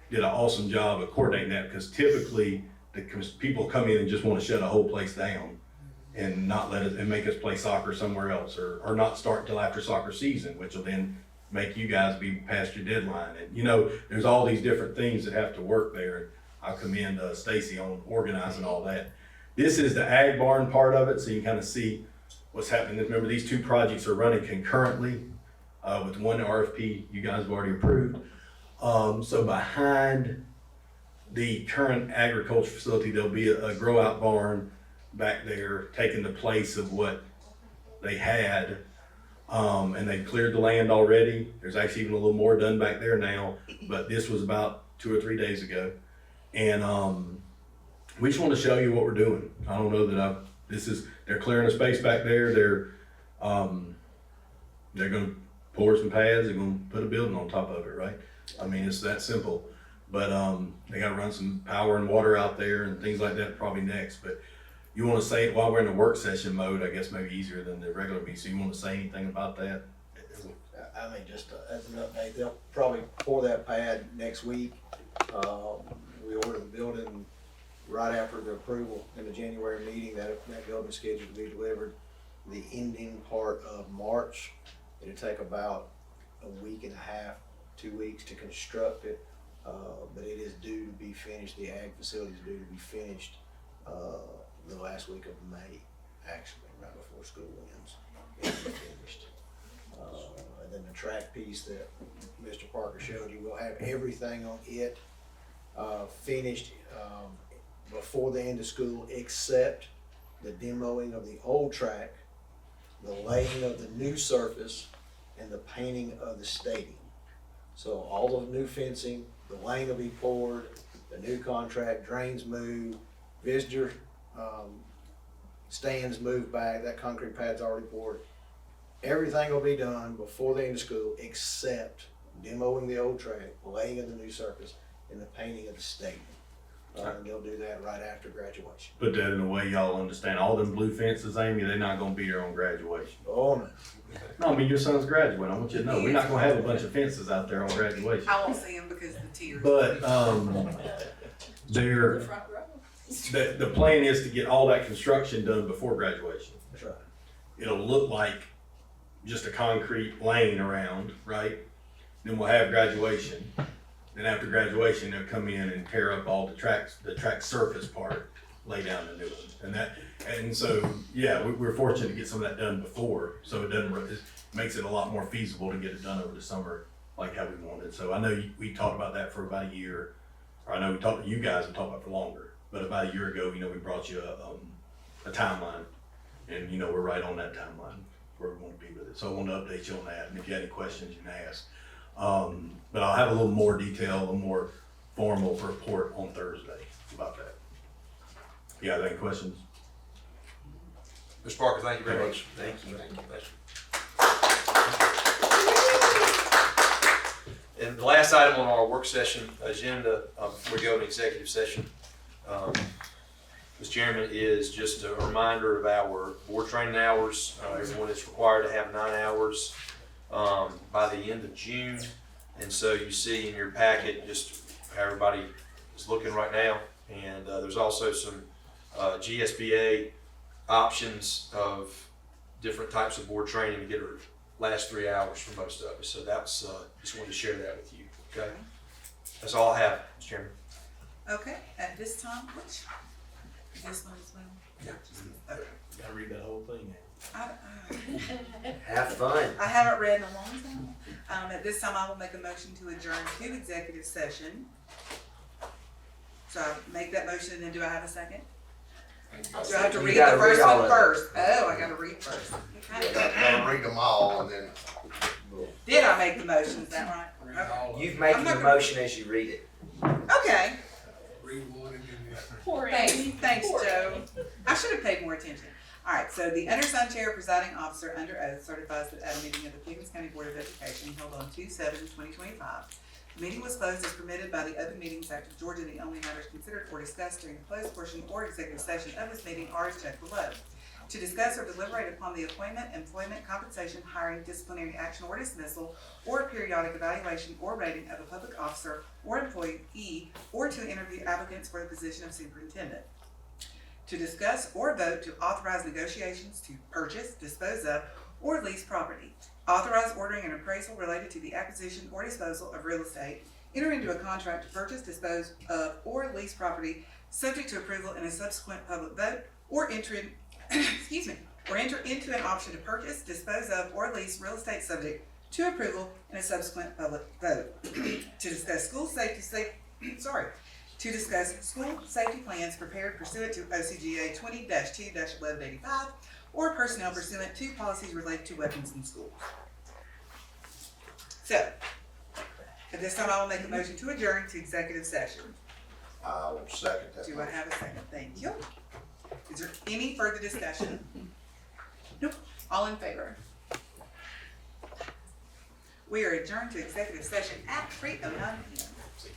did an awesome job of coordinating that, because typically the people come in and just want to shut a whole place down and not let it, and make us play soccer somewhere else, or not start until after soccer season, which will then make you guys be past your deadline. And you know, there's all these different things that have to work there. And I commend Stacy on organizing all that. This is the ag barn part of it, so you can kind of see what's happening. Remember, these 2 projects are running concurrently with one RFP you guys have already approved. So behind the current agriculture facility, there'll be a grow out barn back there taking the place of what they had. And they cleared the land already. There's actually even a little more done back there now, but this was about 2 or 3 days ago. And we just want to show you what we're doing. I don't know that they're clearing a space back there. They're gonna pour some pads, they're gonna put a building on top of it, right? I mean, it's that simple. But they gotta run some power and water out there and things like that probably next. But you wanna say it while we're in the work session mode, I guess maybe easier than the regular meeting. So you wanna say anything about that? I mean, just as an update, they'll probably pour that pad next week. We ordered the building right after the approval in the January meeting. That building's scheduled to be delivered the ending part of March. It'll take about a week and a half, 2 weeks to construct it, but it is due to be finished. The ag facility is due to be finished the last week of May, actually, right before school ends. It'll be finished. And then the track piece that Mr. Parker showed you, we'll have everything on it finished before the end of school, except the demoing of the old track, the laying of the new surface, and the painting of the stadium. So all of the new fencing, the lane will be poured, the new contract, drains moved, visitor stands moved back, that concrete pad's already poured. Everything will be done before the end of school except demoing the old track, laying of the new surface, and the painting of the stadium. And they'll do that right after graduation. Put that in a way y'all understand. All them blue fences, Amy, they're not gonna be there on graduation. Oh no. No, I mean, your son's graduating. I want you to know, we're not gonna have a bunch of fences out there on graduation. I won't see him because of the tears. But, the plan is to get all that construction done before graduation. That's right. It'll look like just a concrete lane around, right? Then we'll have graduation. Then after graduation, they'll come in and tear up all the track surface part, lay down the new one. And so, yeah, we're fortunate to get some of that done before, so it makes it a lot more feasible to get it done over the summer like how we wanted. So I know we talked about that for about a year, or I know we talked to you guys and talked about it for longer, but about a year ago, we brought you a timeline, and we're right on that timeline where we want to be with it. So I wanted to update you on that, and if you had any questions, you can ask. But I'll have a little more detail, a little more formal report on Thursday about that. You guys have any questions? Mr. Parker, thank you very much. Thank you. And the last item on our work session agenda, before we go into executive session, Mr. Chairman, is just a reminder of our board training hours. Everyone is required to have 9 hours by the end of June. And so you see in your packet just how everybody is looking right now. And there's also some GSBA options of different types of board training to get our last 3 hours for most of us. So that's, just wanted to share that with you, okay? That's all I have, Mr. Chairman. Okay, at this time, this one as well? Yeah. Okay. Gotta read that whole thing. Have fun. I haven't read in a long time. At this time, I will make a motion to adjourn to executive session. So I make that motion, and then do I have a second? Do I have to read the first one first? Oh, I gotta read first. Okay. Gotta read them all and then. Did I make the motion, is that right? Okay. You've made the motion as you read it. Okay. Read one and then. Thanks, Joe. I should have paid more attention. All right, so the undersigned chair presiding officer under oath certifies that at a meeting of the Pickens County Board of Education held on 2/7/2025, the meeting was closed as permitted by the Open Meetings Act of Georgia. The only matters considered or discussed during the closed portion or executive session of this meeting are as checked below. To discuss or deliberate upon the appointment, employment, compensation, hiring, disciplinary action or dismissal, or periodic evaluation or rating of a public officer or employee, or to interview applicants for the position of superintendent. To discuss or vote to authorize negotiations to purchase, dispose of, or lease property. Authorize ordering an appraisal related to the acquisition or disposal of real estate. Enter into a contract to purchase, dispose of, or lease property, subject to approval in a subsequent public vote, or enter into an option to purchase, dispose of, or lease real estate subject to approval in a subsequent public vote. To discuss school safety plans prepared pursuant to OCGA 20-2-1185 or personnel pursuant to policies related to weapons in schools. So, at this time, I will make a motion to adjourn to executive session. I will second that. Do I have a second? Thank you. Is there any further discussion? Nope. All in favor? We are adjourned to executive session at 3:09 p.m.